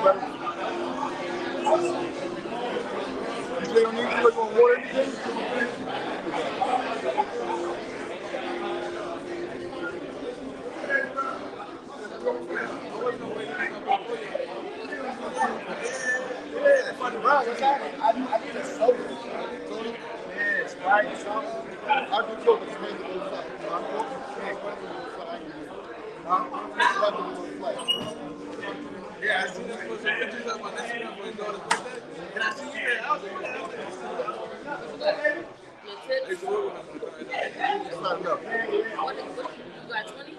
brother. You say you don't need to look on water anything? Yeah, funny, bro. What's happening? I need a soda. Yeah, Sprite, something. I'll do coke and spend it on flight. I'm coke and spend it on flight. Yeah, I see that. What you talking about? That's enough for going to put that. Can I see you there? I was like, it's not enough. You got 20?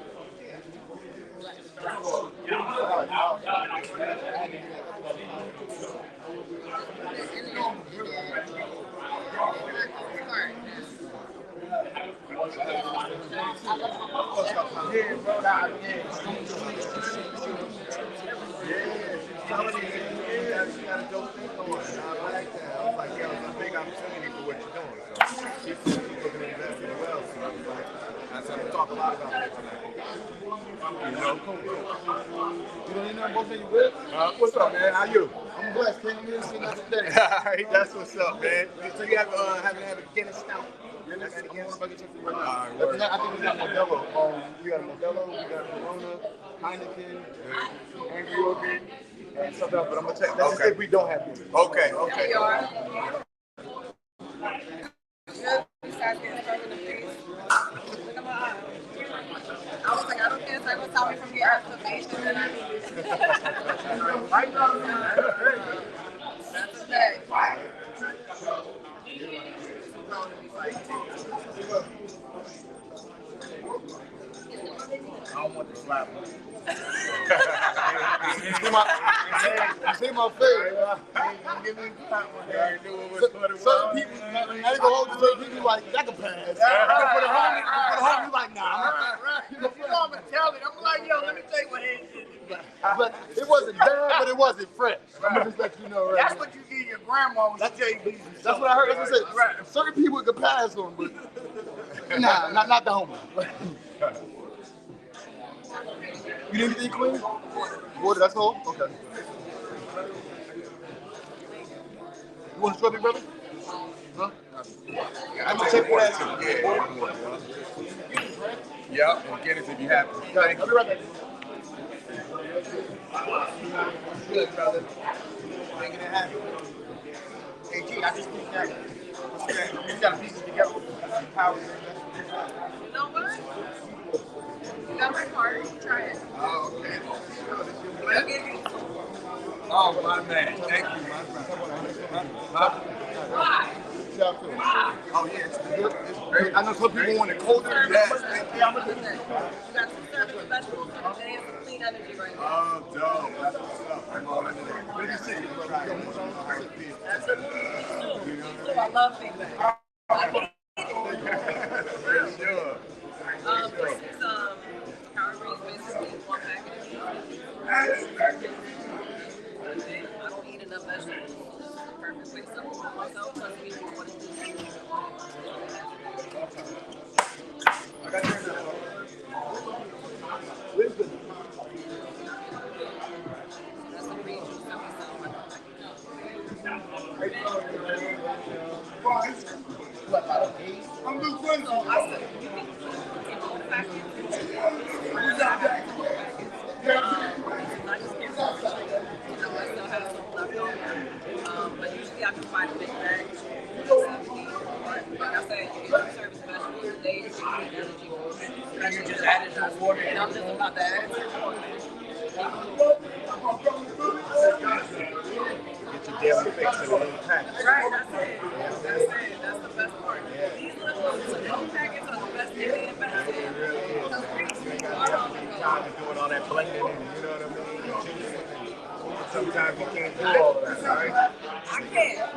Talk a lot about that. You know, cool. You don't need nothing, both of you good? What's up, man? How you? I'm blessed. Came here and seen that today. Alright, that's what's up, man. So you haven't had a Guinness stout? Guinness? I think we got Modelo. We got a Modelo, we got Corona, Heineken, Angry Orchid, and something else. But I'm gonna check. Let's just say we don't have Guinness. Okay. There you are. Besides getting struck in the face. Look at my eye. I was like, I don't care if I was sorry from the observation that I needed. That's okay. I don't want to slap him. You see my face. Certain people, I ain't gonna hold you. Certain people like, that can pass. For the home, you like, nah. You know I'm gonna tell it. I'm like, yo, let me tell you what it is. But it wasn't bad, but it wasn't fresh. I'm gonna just let you know, right? That's what you give your grandma when she tell you these. That's what I heard. That's what I said. Certain people can pass on, but nah, not the homie. You need anything clean? Water, that's all? Okay. You want a strawberry, brother? Huh? I'm gonna check for that too. Yeah, and get it if you have it. Thank you. I'll be right back. Good, brother. Making it happen. Hey, G, I just think that you gotta piece it together. Power. You know what? You got my card. Try it. Oh, okay. I'll give you. Oh, my man. Thank you, my friend. Huh? Why? Oh, yeah, it's good. It's great. I know some people want it colder. Yes. You got 2 servings of vegetables for the day and some clean energy right now. Oh, dope. That's what's up. I'm all into that. What did you say? That's a I love feedback. For sure. This is calories basically 1 package. I don't eat enough vegetables. This is the perfect way to supplement myself. Plus, we don't want to do I got your enough. Wisdom. that's the reason that we sell my What, about an 8? I'm just going So I said, you can get 1 package. Who's that guy? I just get some. I still have some left over. But usually I can find a big bag. 70. But like I said, you get 2 service vegetables a day. You get energy. And you just added to the water. And I'm just about to add to the water. Get your daily fix in a little package. Right, that's it. That's it. That's the best part. These little packets are the best thing they invest in. Time is doing all that blending and you know what I mean? Sometimes you can't do all of that, right? I can't. I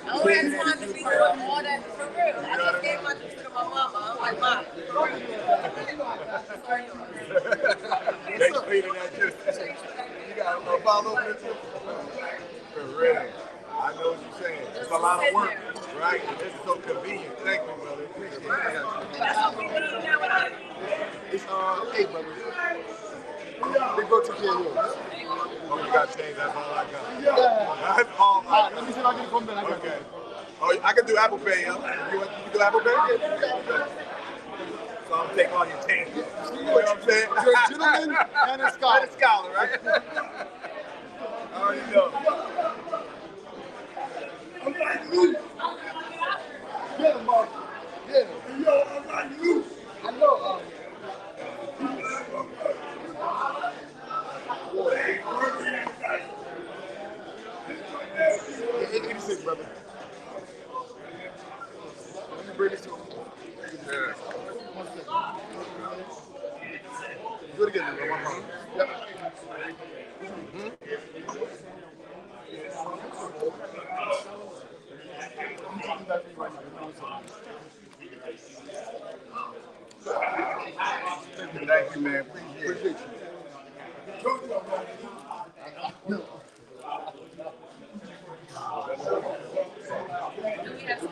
don't have time to be doing all that for real. I just gave my juice to my mama. I'm like, Mom, Thanks for eating that juice. You got a bottle of it? For real. I know what you're saying. It's a lot of work, right? It's so convenient. Thank you, brother. Appreciate it. that's what we need nowadays. It's 8, brother. They go to care of yours. Oh, you got change. That's all I got. Yeah. That's all I got. Let me see if I can come back. Okay. Oh, I can do Apple Pay, yo. You can do Apple Pay? Yeah. So I'm gonna take all your change. You know what I'm saying? You're a gentleman and a scholar. And a scholar, right? I already know. I'm like loose. Get him, Mark. Get him. Yo, I'm like loose. I know. Yeah, 86, brother. Let me bring this to him. Yeah. One second. Do it again, bro. One more. Yep. Thank you, man. Appreciate you. Do we have some?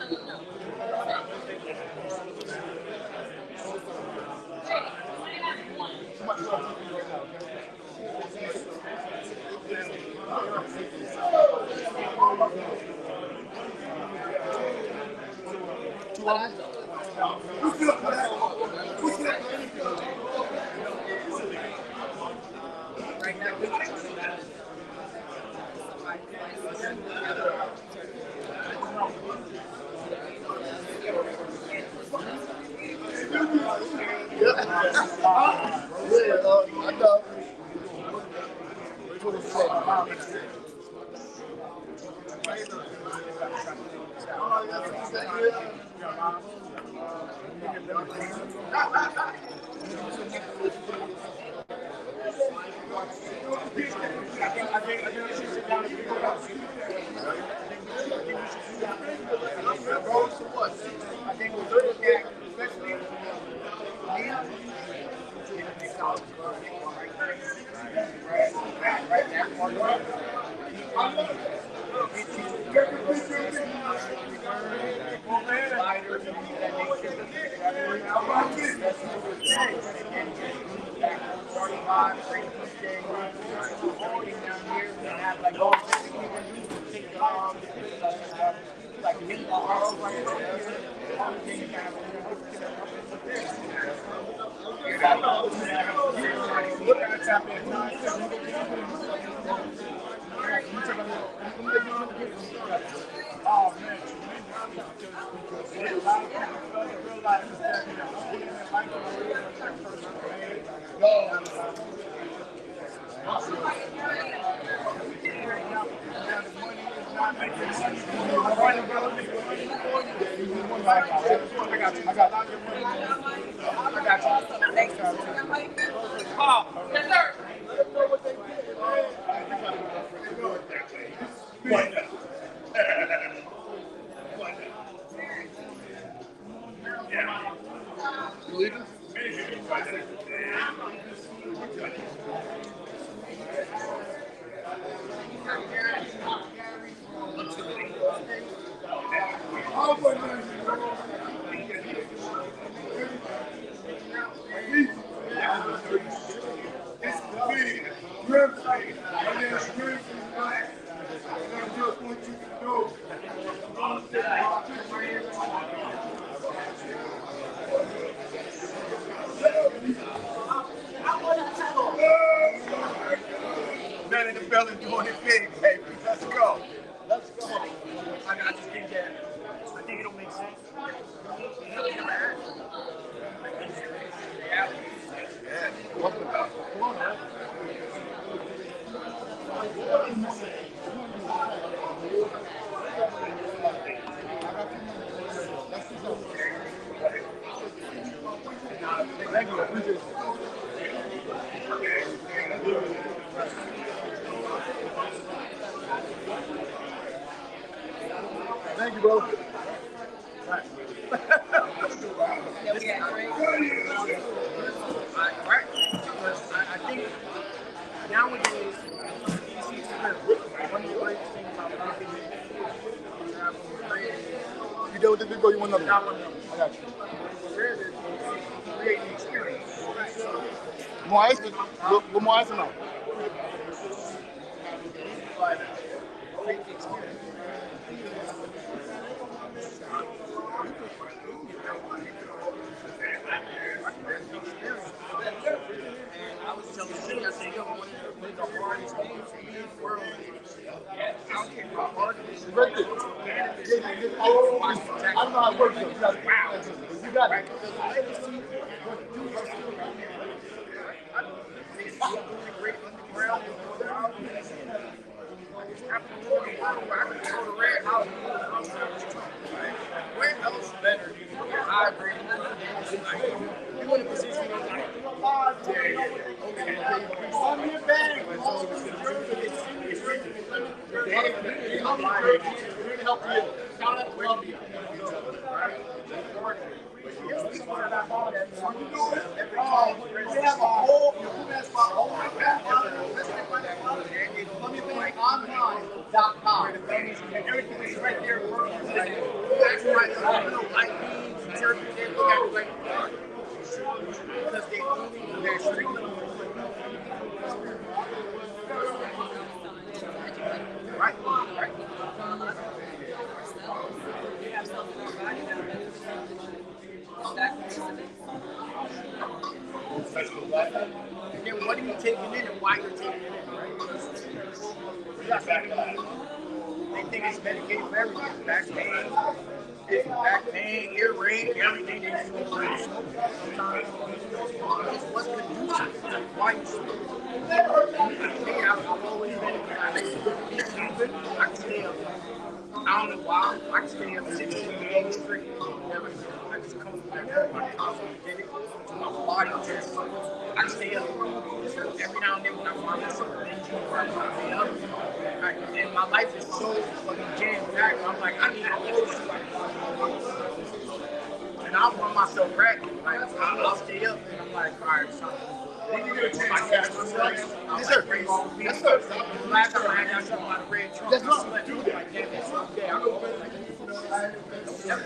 No. Right now, we can I know. Which one is the I think we'll look at, especially Man in the building doing his thing, baby. Let's go. Let's go. I just think that I think it'll make sense. Thank you. Appreciate it. Thank you, bro. Yeah, we got great. Right? Because I think nowadays you see one of the greatest things about coffee You done with this big bro? You want another not one? one of them. I got you. Create an experience. More ice? With more ice or no? but create the experience. And I was telling City, I said, yo, one of the hardest things for me in the world is, I don't care how hard it is, I don't know how it works. Wow. You got it. because the legacy, what you are still doing, I think it's doing great underground, where else better hybrid? You in a position of like, On your bag. Help you. Count up. Help you. We have a whole online.com. Everything is right there. that's why like churches they look at it like because they're street. Right. We have something in our body that benefits And then what are you taking in and why you're taking it in, right? You got they think it's medicated for everything. Back pain, earache, everything. They just sometimes it's what's conducive. Why you smoke? I've always been I can stay up. I don't know why. I can stay up 16 days straight. I just come from that. My console did it. My body just. I can stay up. Every now and then when I find myself I stay up. And my life is so fucking jam-packed. I'm like, I need to go and I'll run myself ragged. Like, I'll stay up and I'm like, all right, son. When you get a chance to ask myself, yes, sir. Yes, sir. Last time I had something out of red trunk, I slept like, damn, that's okay. I go like,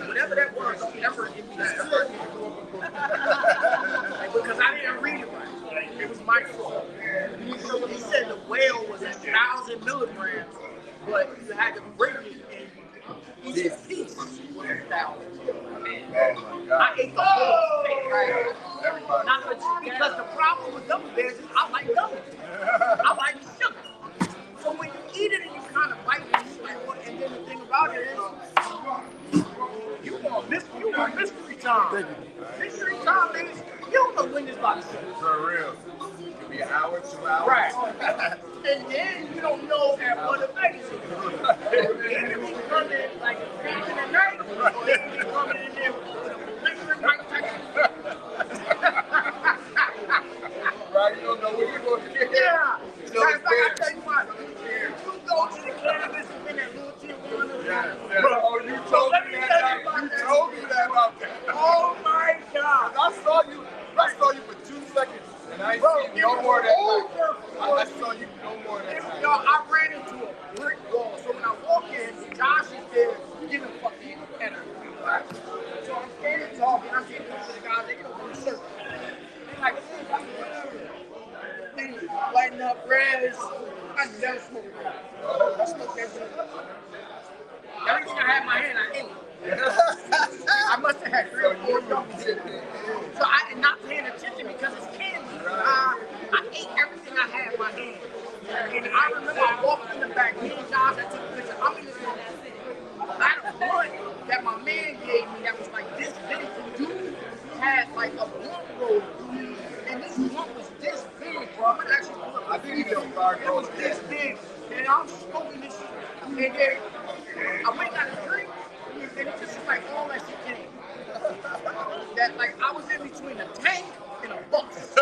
whatever that was, don't never give me that. Because I didn't read it right. It was my fault. He said the whale was 1,000 milligrams, but you had to break it in each piece was 1,000. I ate the whole thing, right? Not because the problem with gummy bears is I like gummy. I like sugar. So when you eat it and you kind of bite it, it's like, what? And then the thing about it is, you want mystery time. Mystery time means you don't know when this about to finish. For real. Could be an hour, 2 hours. Right. And then you don't know at what effect it's going to be. It can be coming like in the night, or it can be coming in there with a lingering Mike Tyson. Right, you don't know where you're going to get. Yeah. So Like I tell you what, you go to the cannabis in that little Tijuana. Yeah. Oh, you told me that. You told me that about that. Oh my God. I saw you for 2 seconds, and I ain't seen no more than that. I saw you no more than that. Yo, I ran into a brick wall. So when I walk in, Josh is there giving fucking energy. Right? So I'm standing talking. I'm getting to the guys. They get over the circle. They're like, they lighting up res. I never smoked res. I smoked that shit. Everything I had in my hand, I ate. I must have had 3 or 4 gummies. So I did not paying attention because it's candy. I ate everything I had in my hand. And I remember I walked in the back, me and Josh, I took a picture. I'm in this room. I had a blunt that my man gave me that was like this big. Dude had like a blunt roll. And this blunt was this big, bro. I'm gonna actually pull up. I think you don't start It was this big. And I'm smoking this shit. And then I went got a drink. And it just like all that shit came. That like I was in between a tank and a bus.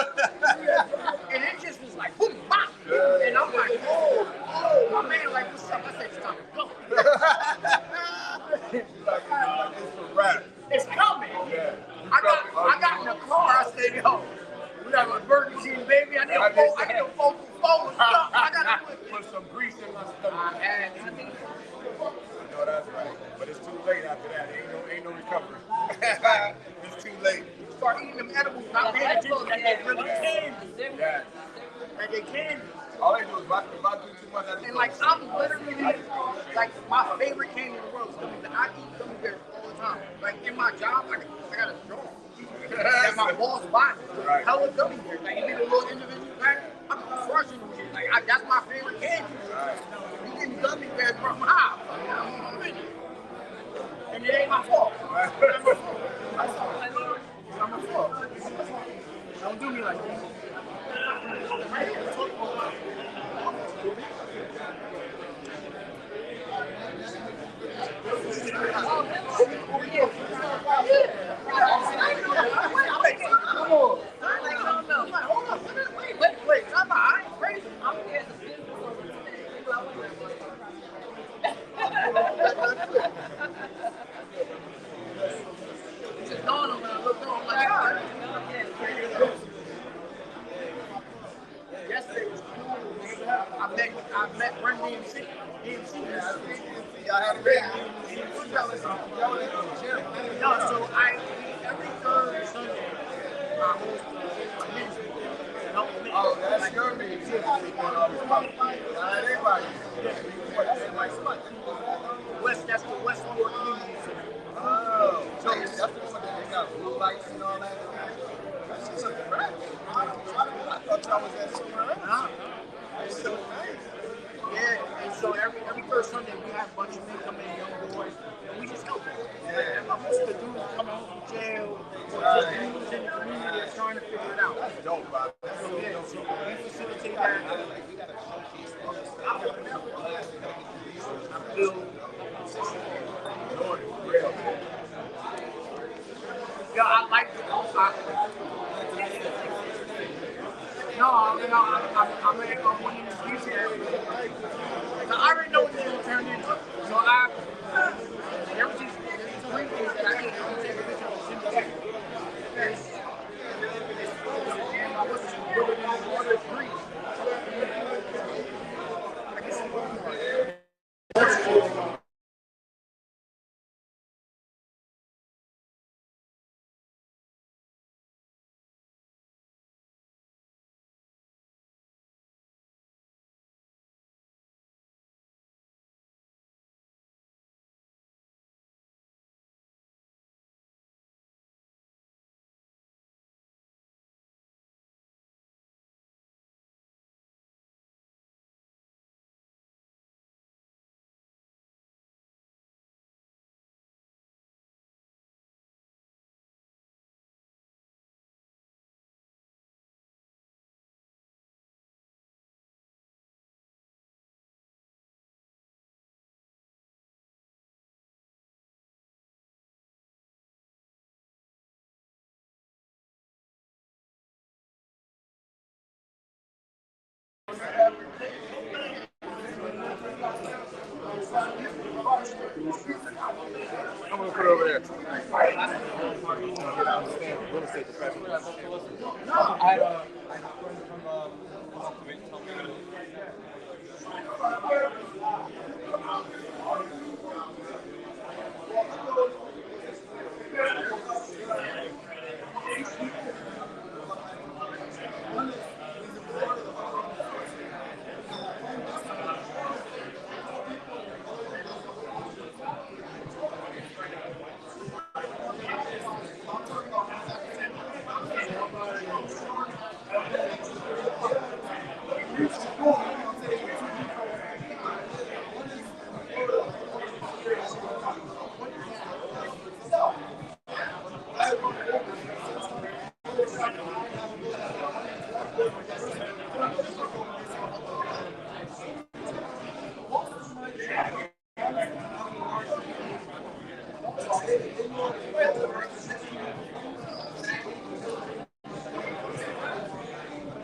And it just was like boom, bop. And I'm like, oh, my man, like, what's up? I said, it's time to go. It's a wrap. It's coming. Yeah. I got in the car. I said, yo, we got a Burger King, baby. I need a focal phone. I got to put some grease in my stomach. I had to. No, that's right. But it's too late after that. Ain't no recovery. It's too late. Start eating them edibles, not paying attention that they really can. Yeah. And they candy. All they do is rock do too much. And like I'm literally like my favorite candy in the world is gummy bears. I eat gummy bears all the time. Like in my job, I got a jar that my boss buys. Right. Hella gummy bears. Like you get a little individual pack. I'm crushing them. Like that's my favorite candy. Right. You getting gummy bears from how? I'm in it. And it ain't my fault. It's not my fault. Don't do me like that. Wait, time out. I ain't crazy. I'm here to see it just dawned on me when I looked on. I'm like, God. Yesterday was cool. I met Brent DMC. Y'all had a great No, so every third Sunday, I host a ministry. Oh, that's your meeting. Everybody. That's the Westport Community Center. Oh, so that's the one that they got blue lights and all that. That's just a crap. I thought y'all was at somewhere else. It's so nice. Yeah, and so every first Sunday we have a bunch of men come in, young boys, and we just help them. Most of the dudes coming home from jail, or just dudes in the community that's trying to figure it out. That's dope, bro. That's So so yeah, dope. so we facilitate that. I build. Yeah, I like it. I'm in one of these pieces. So I already know what it's going to turn into. So there was these three things that I ate. I'm going to take a picture of the same and I wasn't put it in the water grease. I guess it's one more. I'm gonna put it over there. I understand real estate professional. I had a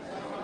friend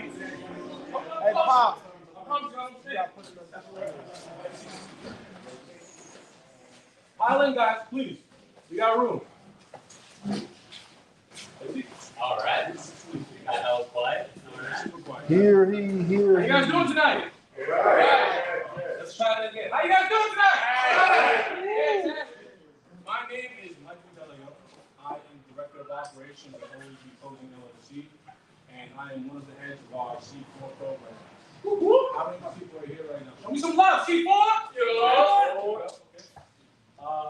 Hey, Pop. Island guys, please. We got room. All right. That was quiet. Here. How you guys doing tonight? Let's try that again. How you guys doing tonight? My name is Michael Delio. I am Director of Operations at Rouge Closing LLC, and I am one of the heads of our C4 program. How many people are here right now? Show me some love, C4! Yeah.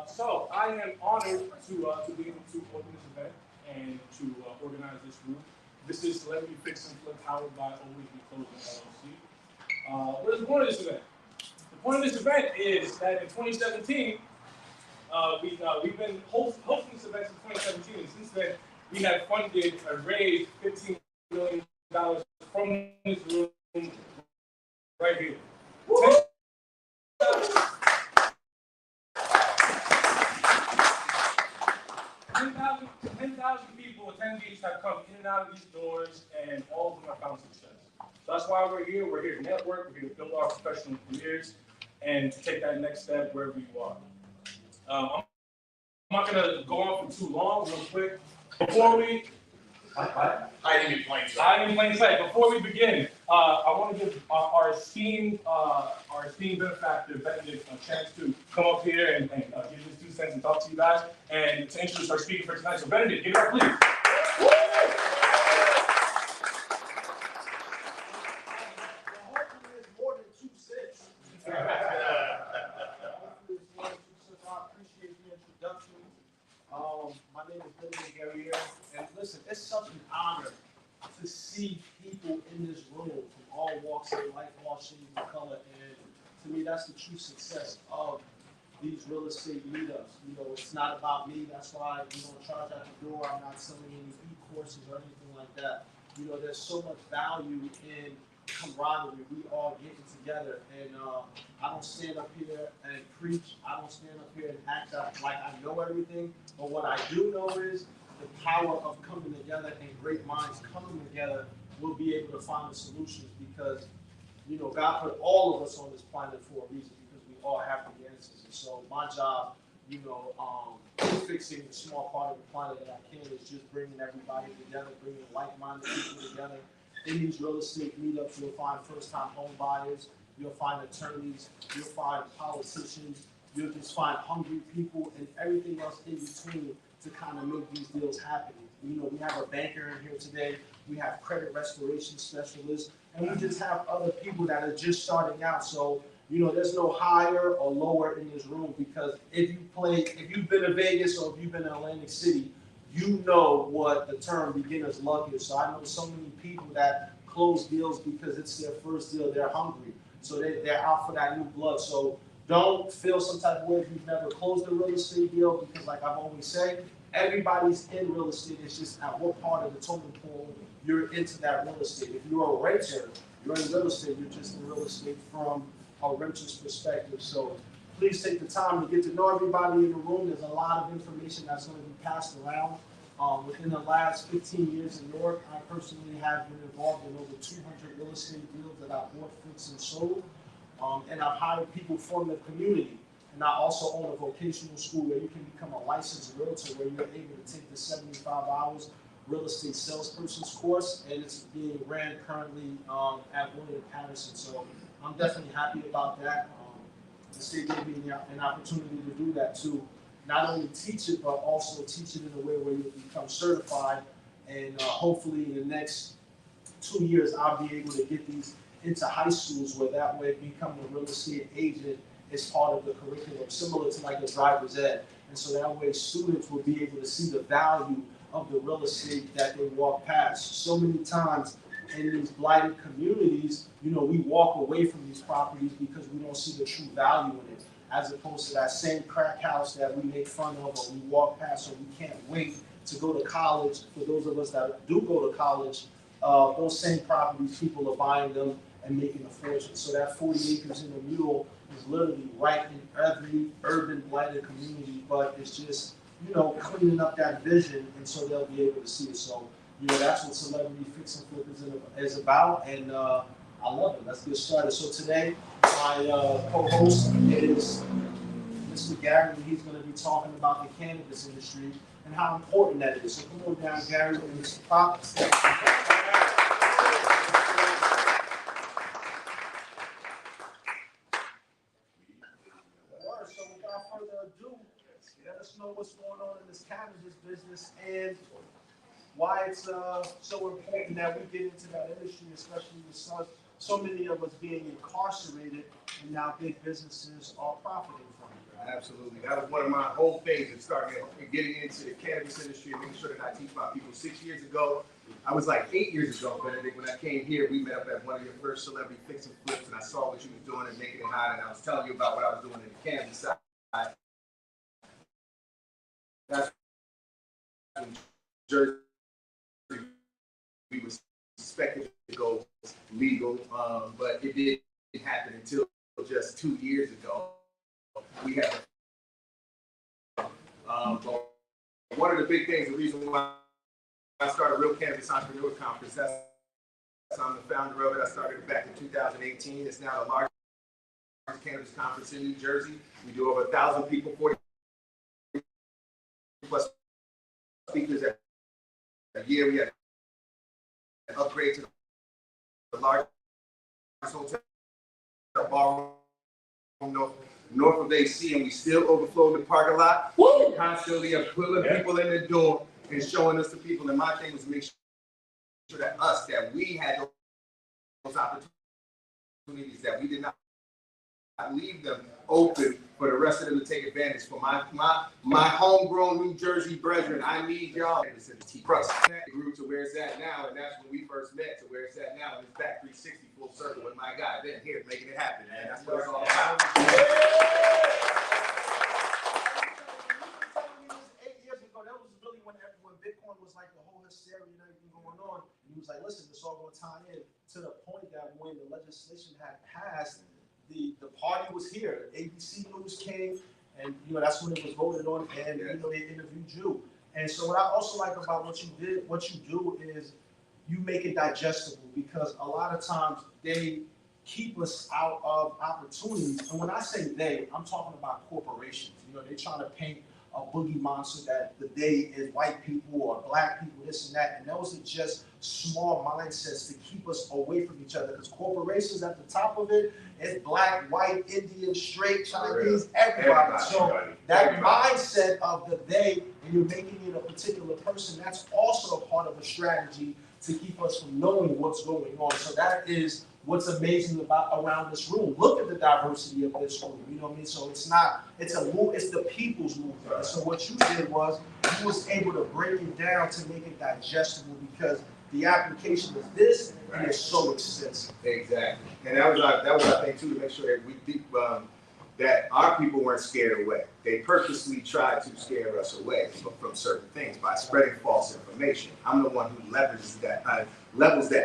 So I am honored to be able to open this event and to organize this group. This is Celebrity Fix and Flip, powered by Always Be Closing LLC. What is the point of this event? The point of this event is that in 2017, we've been hosting this event since 2017, and since then we have funded and raised $15 million from this room right here. 10,000 people, attendees have come in and out of these doors, and all of them have found success. So that's why we're here. We're here to network. We're here to build our professional careers and to take that next step wherever you are. I'm not going to go on for too long, real quick. Before we Hiding in plain sight. Before we begin, I want to give our esteemed benefactor, Benedict, a chance to come up here and give his 2 cents and talk to you guys, and to introduce our speaker for tonight. So Benedict, give it up, please. More than 2 cents. I appreciate the introduction. My name is Benedict Guerrier, and listen, it's such an honor to see people in this room from all walks of life, all shades of color, and to me, that's the true success of these real estate meetups. You know, it's not about me. That's why we don't charge at the door. I'm not selling any e-courses or anything like that. You know, there's so much value in camaraderie. We all getting together, and I don't stand up here and preach. I don't stand up here and act like I know everything. But what I do know is the power of coming together, and great minds coming together will be able to find the solutions, because, you know, God put all of us on this planet for a reason, because we all have the answers. And so my job, you know, fixing the small part of the planet that I can, is just bringing everybody together, bringing like-minded people together. In these real estate meetups, you'll find first-time home buyers, you'll find attorneys, you'll find politicians, you'll just find hungry people, and everything else in between to kind of make these deals happen. You know, we have a banker in here today, we have credit restoration specialists, and we just have other people that are just starting out. So, you know, there's no higher or lower in this room, because if you've been to Vegas or if you've been to Atlantic City, you know what the term beginner's luck is. So I know so many people that close deals because it's their first deal. They're hungry, so they're out for that new blood. So don't feel some type of way if you've never closed a real estate deal, because like I've always said, everybody's in real estate. It's just at what part of the totem pole you're into that real estate. If you're a renter, you're in real estate. You're just in real estate from a renter's perspective. So please take the time to get to know everybody in the room. There's a lot of information that's going to be passed around. Within the last 15 years in Newark, I personally have been involved in over 200 real estate deals that I've bought, fixed, and sold. And I've hired people from the community. And I also own a vocational school where you can become a licensed realtor, where you're able to take the 75 hours real estate salesperson's course, and it's being ran currently at William Patterson. So I'm definitely happy about that. The state gave me an opportunity to do that, to not only teach it, but also teach it in a way where you become certified. And hopefully in the next 2 years, I'll be able to get these into high schools, where that way becoming a real estate agent is part of the curriculum, similar to like a driver's ed. And so that way students will be able to see the value of the real estate that they walk past. So many times in these blighted communities, you know, we walk away from these properties because we don't see the true value in it, as opposed to that same crack house that we make fun of or we walk past, so we can't wait to go to college. For those of us that do go to college, those same properties, people are buying them and making a fortune. So that 40 acres in a mule is literally right in every urban blighted community, but it's just, you know, cleaning up that vision, and so they'll be able to see it. So that's what Celebrity Fix and Flip is about, and I love it. Let's get started. So today, my co-host is Mr. Gary, and he's going to be talking about the cannabis industry and how important that is. So come on down, Gary, and stop. So without further ado, let us know what's going on in this cannabis business and why it's so important that we get into that industry, especially with so many of us being incarcerated and now big businesses are profiting from it. Absolutely. That was one of my whole things in starting and getting into the cannabis industry and making sure that I teach my people. 6 years ago, I was like 8 years ago, Benedict, when I came here, we met up at one of your first Celebrity Fix and Flips, and I saw what you was doing and making it hot, and I was telling you about what I was doing in the cannabis side. That's when Jersey, we were expected to go legal, but it didn't happen until just 2 years ago. We had, but one of the big things, the reason why I started Real Cannabis Entrepreneur Conference, I'm the founder of it. I started it back in 2018. It's now the largest cannabis conference in New Jersey. We do over 1,000 people, 40 plus speakers a year. We had an upgrade to the largest hotel ballroom north of AC, and we still overflow the parking lot. We constantly are pulling people in the door and showing us the people. And my thing was to make sure that we had those opportunities, that we did not leave them open for the rest of them to take advantage. For my homegrown New Jersey brethren, I need y'all. It grew to where it's at now, and that's when we first met to where it's at now. And it's back 360 full circle with my guy Ben here making it happen, man. That's what it's all about. 8 years ago, that was really when Bitcoin was like the whole hysteria and everything going on. And he was like, listen, this all going to tie in to the point that when the legislation had passed, the party was here. ABC News came, and that's when it was voted on, and they interviewed you. And so what I also like about what you do is you make it digestible, because a lot of times they keep us out of opportunities. And when I say they, I'm talking about corporations. They're trying to paint a boogie monster that the day is white people or black people, this and that. And those are just small mindsets to keep us away from each other, because corporations at the top of it is black, white, Indian, straight, Chinese, everybody. So that mindset of the they, and you're making it a particular person, that's also a part of a strategy to keep us from knowing what's going on. So that is what's amazing around this room. Look at the diversity of this room. You know what I mean? So it's the people's movement. And so what you did was you was able to break it down to make it digestible, because the application is this, and it's so extensive. Exactly, and that was our thing too, to make sure that that our people weren't scared away. They purposely tried to scare us away from certain things by spreading false information. I'm the one who levels that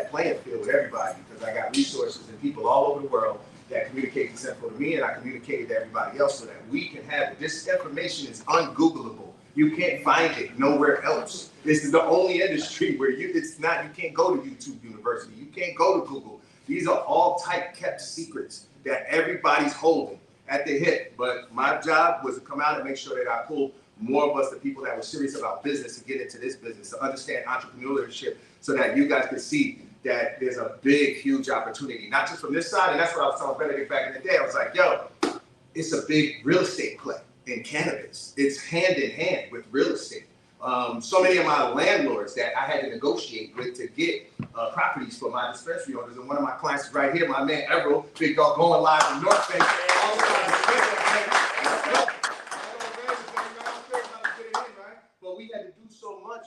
playing field with everybody, because I got resources and people all over the world that communicate this info to me, and I communicate it to everybody else, so that we can have it. This information is ungoogleable. You can't find it nowhere else. This is the only industry where you can't go to YouTube University. You can't go to Google. These are all tight kept secrets that everybody's holding at the hip. But my job was to come out and make sure that I pulled more of us, the people that were serious about business, to get into this business, to understand entrepreneurship, so that you guys could see that there's a big, huge opportunity, not just from this side. And that's what I was telling Benedict back in the day. I was like, yo, it's a big real estate play in cannabis. It's hand in hand with real estate. So many of my landlords that I had to negotiate with to get properties for my dispensary owners, and one of my clients is right here, my man Errol, big dog, going live in North Bay. But we had to do so much,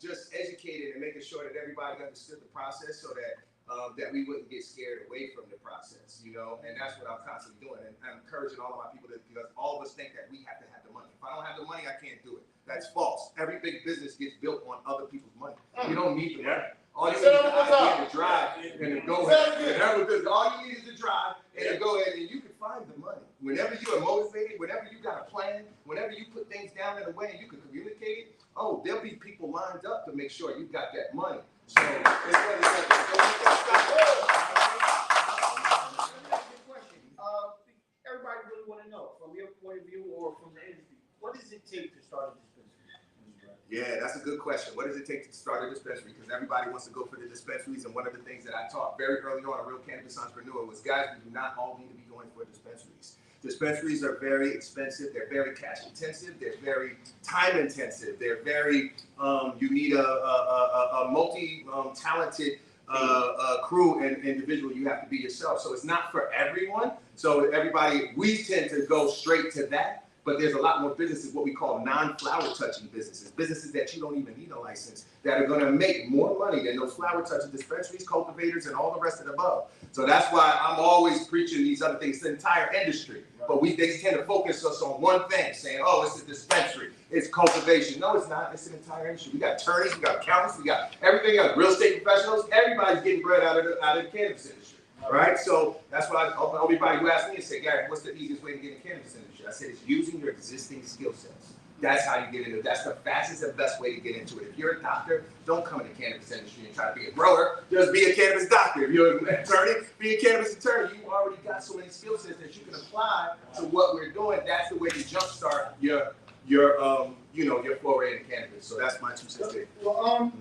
just educating and making sure that everybody understood the process, so that we wouldn't get scared away from the process, and that's what I'm constantly doing. And I'm encouraging all of my people, because all of us think that we have to have the money. If I don't have the money, I can't do it. That's false. Every big business gets built on other people's money. You don't need the money. All you need is the idea to drive and to go ahead. All you need is to drive and to go ahead, and you can find the money. Whenever you are motivated, whenever you got a plan, whenever you put things down in a way and you can communicate it, there'll be people lined up to make Yeah, that's a good question. What does it take to start a dispensary? Because everybody wants to go for the dispensaries, and one of the things that I taught very early on, a real cannabis entrepreneur, was guys, we do not all need to be going for dispensaries. Dispensaries are very expensive. They're very cash intensive. They're very time intensive. They're very, you need a multi-talented crew and individual. You have to be yourself. So it's not for everyone. So everybody, we tend to go straight to that. But there's a lot more businesses, what we call non-flower touching businesses, businesses that you don't even need a license, that are gonna make more money than those flower touching dispensaries, cultivators, and all the rest of the above. So that's why I'm always preaching these other things, the entire industry. But they tend to focus us on one thing, saying, oh, it's a dispensary, it's cultivation. No, it's not, it's an entire industry. We got attorneys, we got accountants, we got everything else, real estate professionals, everybody's getting bread out of the cannabis industry. All right, so that's why everybody who asks me and say, Gary, what's the easiest way to get in the cannabis industry? I said it's using your existing skill sets. That's how you get into it. That's the fastest and best way to get into it. If you're a doctor, don't come in the cannabis industry and try to be a grower. Just be a cannabis doctor. If you're an attorney, be a cannabis attorney. You already got so many skill sets that you can apply to what we're doing. That's the way to jumpstart your foray into cannabis. So that's my 2 cents. Well,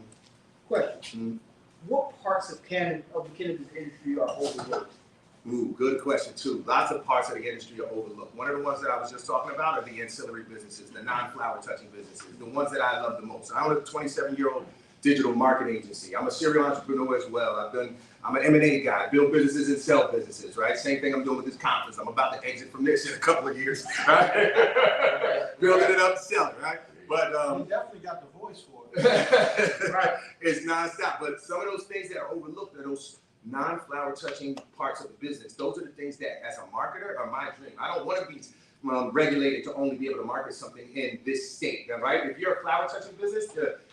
question. What parts of the cannabis industry are overlooked? Ooh, good question too. Lots of parts of the industry are overlooked. One of the ones that I was just talking about are the ancillary businesses, the non-flower touching businesses, the ones that I love the most. I'm a 27-year-old digital marketing agency. I'm a serial entrepreneur as well. I'm an M&A guy, build businesses and sell businesses, right? Same thing I'm doing with this conference. I'm about to exit from this in a couple of years, right? Building it up, selling, right? But you definitely got the voice for it. Right. It's nonstop. But some of those things that are overlooked are those non-flower touching parts of the business. Those are the things that, as a marketer, are my dream. I don't want to be regulated to only be able to market something in this state, right? If you're a flower touching business,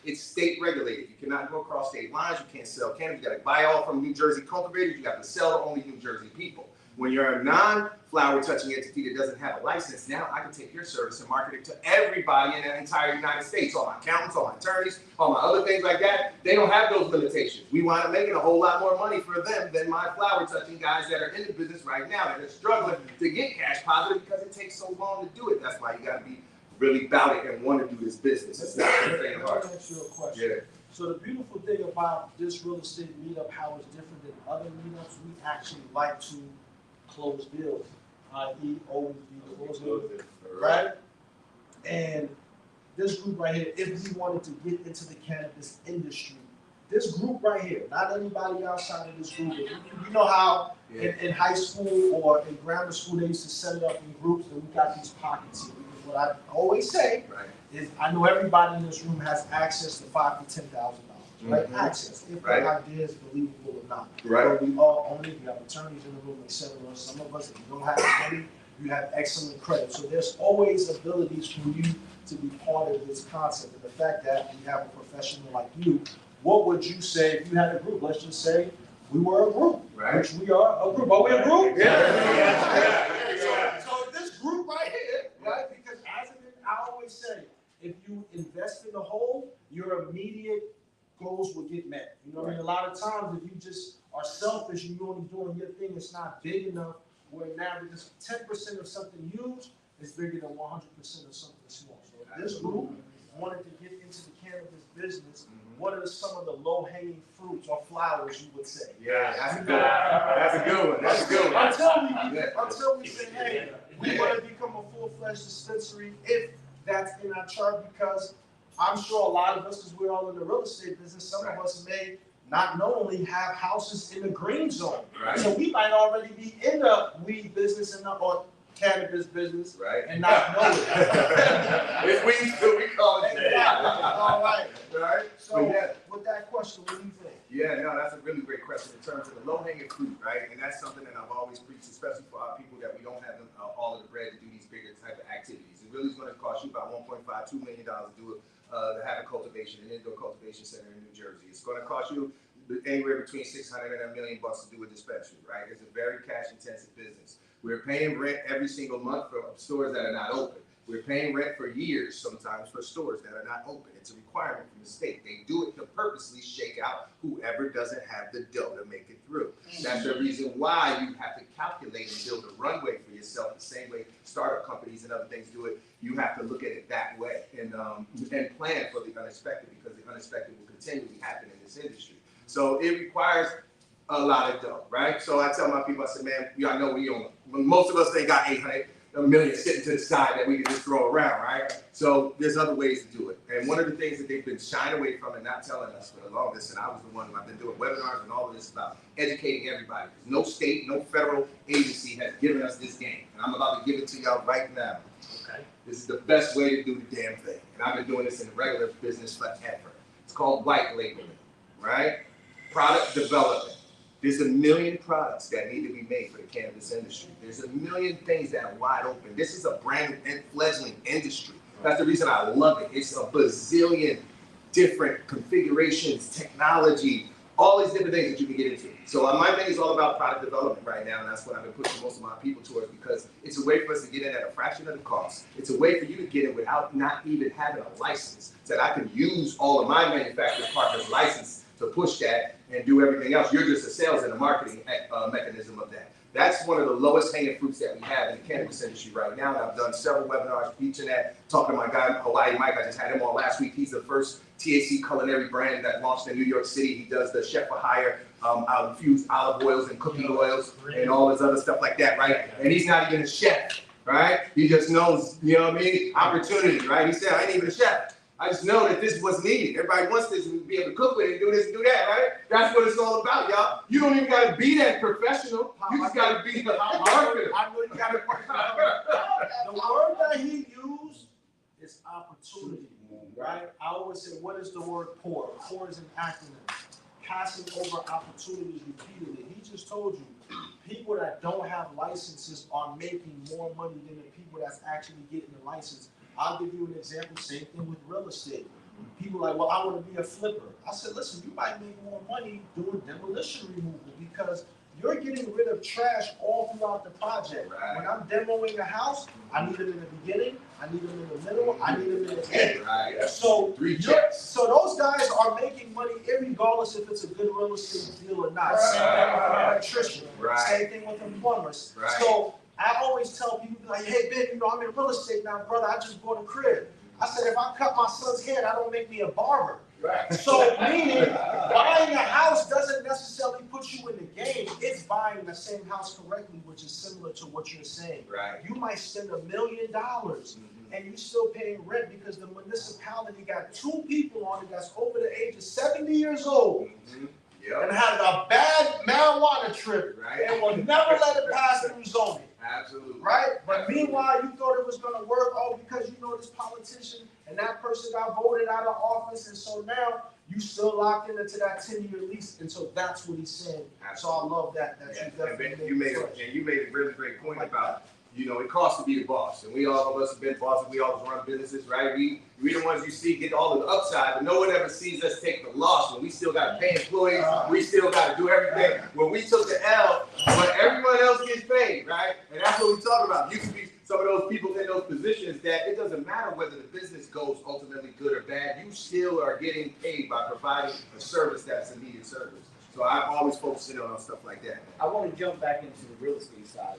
it's state regulated. You cannot go across state lines. You can't sell cannabis. You got to buy all from New Jersey cultivators. You got to sell to only New Jersey people. When you're a non-flower touching entity that doesn't have a license, now I can take your service and market it to everybody in the entire United States. All my accountants, all my attorneys, all my other things like that, they don't have those limitations. We wind up making a whole lot more money for them than my flower touching guys that are in the business right now that are struggling to get cash positive because it takes so long to do it. That's why you got to be really about it and want to do this business. It's not a thing hard. Let me ask you a question. Yeah. So the beautiful thing about this real estate meetup, how it's different than other meetups, we actually like to close deals, i.e. always be closing, right? And this group right here, if we wanted to get into the cannabis industry, this group right here, not anybody outside of this group, you know how in high school or in grammar school they used to set it up in groups and we got these pockets here. Because what I always say is I know everybody in this room has access to $5,000 to $10,000. Right? Access, if the idea is believable or not. Right. But we all own it. We have attorneys in the room, etc. Some of us, if you don't have money, you have excellent credit. So there's always abilities for you to be part of this concept. And the fact that we have a professional like you, what would you say if you had a group? Let's just say we were a group, which we are a group. Are we a group? So this group right here, right? Because I always say, if you invest in the whole, your immediate goals will get met. You know what I mean? A lot of times, if you just are selfish and you're only doing your thing, it's not big enough. Where now, because 10% of something huge is bigger than 100% of something small. So if this group wanted to get into the cannabis business, what are some of the low-hanging fruits or flowers you would say? Yeah, that's a good one. That's a good one. That's a good one. Until we say, hey, we want to become a full-fledged dispensary, if that's in our chart, because I'm sure a lot of us, because we're all in the real estate business, some of us may not knowingly have houses in the green zone. So we might already be in the weed business or cannabis business and not know it. It's weed, so we call it. All right. So with that question, what do you think? Yeah, no, that's a really great question in terms of the low-hanging fruit, right? And that's something that I've always preached, especially for our people that we don't have all of the bread to do these bigger type of activities. It really is going to cost you about $1.5–2 million to do it. To have a cultivation, an indoor cultivation center in New Jersey. It's going to cost you anywhere between $600 and $1 million to do a dispensary, right? It's a very cash-intensive business. We're paying rent every single month for stores that are not open. We're paying rent for years sometimes for stores that are not open. It's a requirement from the state. They do it to purposely shake out whoever doesn't have the dough to make it through. That's the reason why you have to calculate and build a runway for yourself the same way startup companies and other things do it. You have to look at it that way and plan for the unexpected, because the unexpected will continually happen in this industry. So it requires a lot of dough, right? So I tell my people, I say, man, y'all know we own. Most of us ain't got 800 million sitting to the side that we can just throw around, right? So there's other ways to do it. And one of the things that they've been shying away from and not telling us for the longest, and I was the one who I've been doing webinars and all of this about educating everybody. No state, no federal agency has given us this game. And I'm about to give it to y'all right now. Okay. This is the best way to do the damn thing. And I've been doing this in the regular business forever. It's called white labeling, right? Product development. There's a million products that need to be made for the cannabis industry. There's a million things that are wide open. This is a brand new and fledgling industry. That's the reason I love it. It's a bazillion different configurations, technology, all these different things that you can get into. So my thing is all about product development right now, and that's what I've been pushing most of my people towards, because it's a way for us to get in at a fraction of the cost. It's a way for you to get in without not even having a license, so that I can use all of my manufacturing partners' license to push that and do everything else. You're just a sales and a marketing mechanism of that. That's one of the lowest hanging fruits that we have in the cannabis industry right now. And I've done several webinars teaching that, talking to my guy, Hawaii Mike. I just had him on last week. He's the first THC culinary brand that launched in New York City. He does the chef for hire, infused olive oils and cooking oils and all this other stuff like that, right? And he's not even a chef, right? He just knows, you know what I mean? Opportunity, right? He said, I ain't even a chef. I just know that this is what's needed. Everybody wants this and be able to cook with it and do this and do that, right? That's what it's all about, y'all. You don't even got to be that professional. You just got to be the marketer. I know you got to work. The word that he used is opportunity, right? I always say, what is the word poor? Poor is an acronym. Passing over opportunities repeatedly. He just told you, people that don't have licenses are making more money than the people that's actually getting the license. I'll give you an example, same thing with real estate. People are like, well, I want to be a flipper. I said, listen, you might make more money doing demolition removal, because you're getting rid of trash all throughout the project. Right. When I'm demoing a house, I need them in the beginning, I need them in the middle, I need them in the end. Right. So those guys are making money regardless if it's a good real estate deal or not. Right. Same thing with an electrician. Right. Same thing with the plumbers. Right. So I always tell people, like, hey, Ben, you know, I'm in real estate now, brother. I just bought a crib. I said, if I cut my son's hair, that don't make me a barber. Right. So meaning, buying a house doesn't necessarily put you in the game. It's buying the same house correctly, which is similar to what you're saying. Right. You might spend $1 million and you're still paying rent because the municipality got 2 people on it that's over the age of 70 years old. Yep. And had a bad marijuana trip, right, and will never let it pass through zoning. Absolutely. Right? But meanwhile, you thought it was going to work, because you know this politician and that person got voted out of office, and so now you still locked into that 10-year lease, and so that's what he's saying. Absolutely. So I love that. You made a really great point about, you know, it costs to be a boss, and we all of us have been bosses. We all run businesses, right? We the ones you see get all the upside, but no one ever sees us take the loss when we still got to pay employees. We still got to do everything. When we took the L, but everyone else gets paid, right? And that's what we talk about. You can be some of those people in those positions that it doesn't matter whether the business goes ultimately good or bad. You still are getting paid by providing a service that's a needed service. So I'm always focusing on stuff like that. I want to jump back into the real estate side,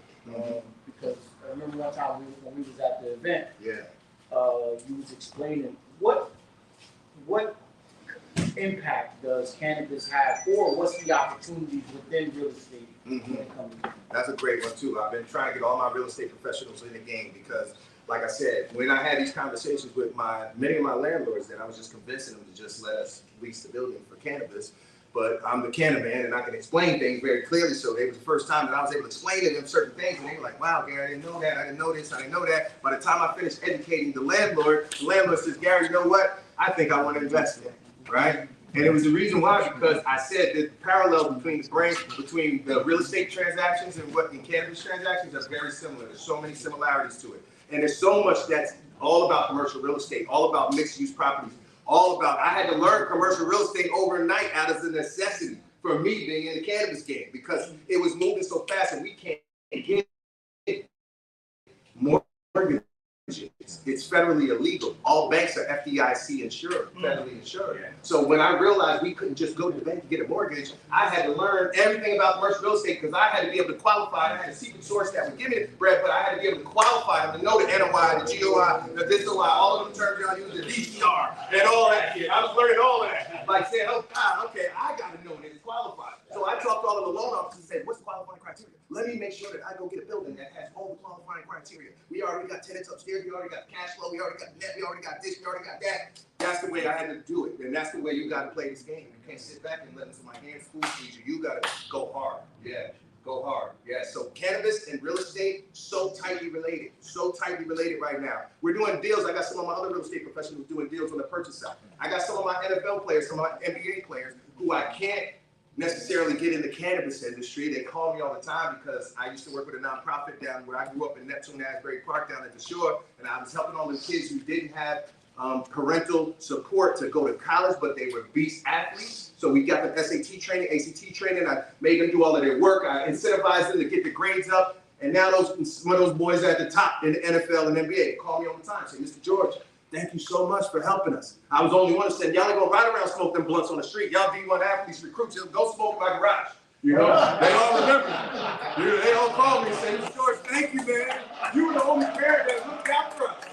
because I remember one time when we was at the event, you was explaining what impact does cannabis have, or what's the opportunities within real estate when it comes to. That's a great one too. I've been trying to get all my real estate professionals in the game, because like I said, when I had these conversations with many of my landlords, that I was just convincing them to just let us lease the building for cannabis. But I'm the Cannaman, and I can explain things very clearly. So it was the first time that I was able to explain to them certain things, and they were like, wow, Gary, I didn't know that, I didn't know this, I didn't know that. By the time I finished educating the landlord says, Gary, you know what? I think I want to invest in it, right? And it was the reason why, because I said that the parallel between the real estate transactions and what the cannabis transactions are very similar. There's so many similarities to it. And there's so much that's all about commercial real estate, all about mixed-use properties. I had to learn commercial real estate overnight out of the necessity for me being in the cannabis game, because it was moving so fast and we can't get mortgages It's federally illegal. All banks are FDIC insured, federally insured. So when I realized we couldn't just go to the bank to get a mortgage, I had to learn everything about commercial real estate because I had to be able to qualify. I had a secret source that would give me the bread, but I had to be able to qualify them to know the NOI, the GOI, the this OI, all of them terms y'all use, the DCR, and all that shit. I was learning all of that. Like saying, oh God, okay, I got to know it. It's qualified. So I talked to all of the loan officers and said, what's the qualifying criteria? Let me make sure that I go get a building that has all the qualifying criteria. We already got tenants upstairs. We already got cash flow. We already got net. We already got this. We already got that. That's the way I had to do it. And that's the way you got to play this game. You can't sit back and let into my hands school feed you. You got to go hard. Yeah. Go hard. Yeah. So cannabis and real estate, so tightly related. So tightly related right now. We're doing deals. I got some of my other real estate professionals doing deals on the purchase side. I got some of my NFL players, some of my NBA players who I can't necessarily get in the cannabis industry. They call me all the time because I used to work with a nonprofit down where I grew up in Neptune, Asbury Park down at the shore, and I was helping all the kids who didn't have parental support to go to college, but they were beast athletes. So we got them SAT training, ACT training. I made them do all of their work. I incentivized them to get the grades up. And now some of those boys are at the top in the NFL and NBA. They call me all the time, say, Mr. George, thank you so much for helping us. I was the only one who said, y'all ain't gonna ride around smoke them blunts on the street. Y'all D1 athletes, recruits, go smoke in my garage. You know, they all remember. They all call me and say, Mr. George, thank you, man. You were the only parent that looked after us.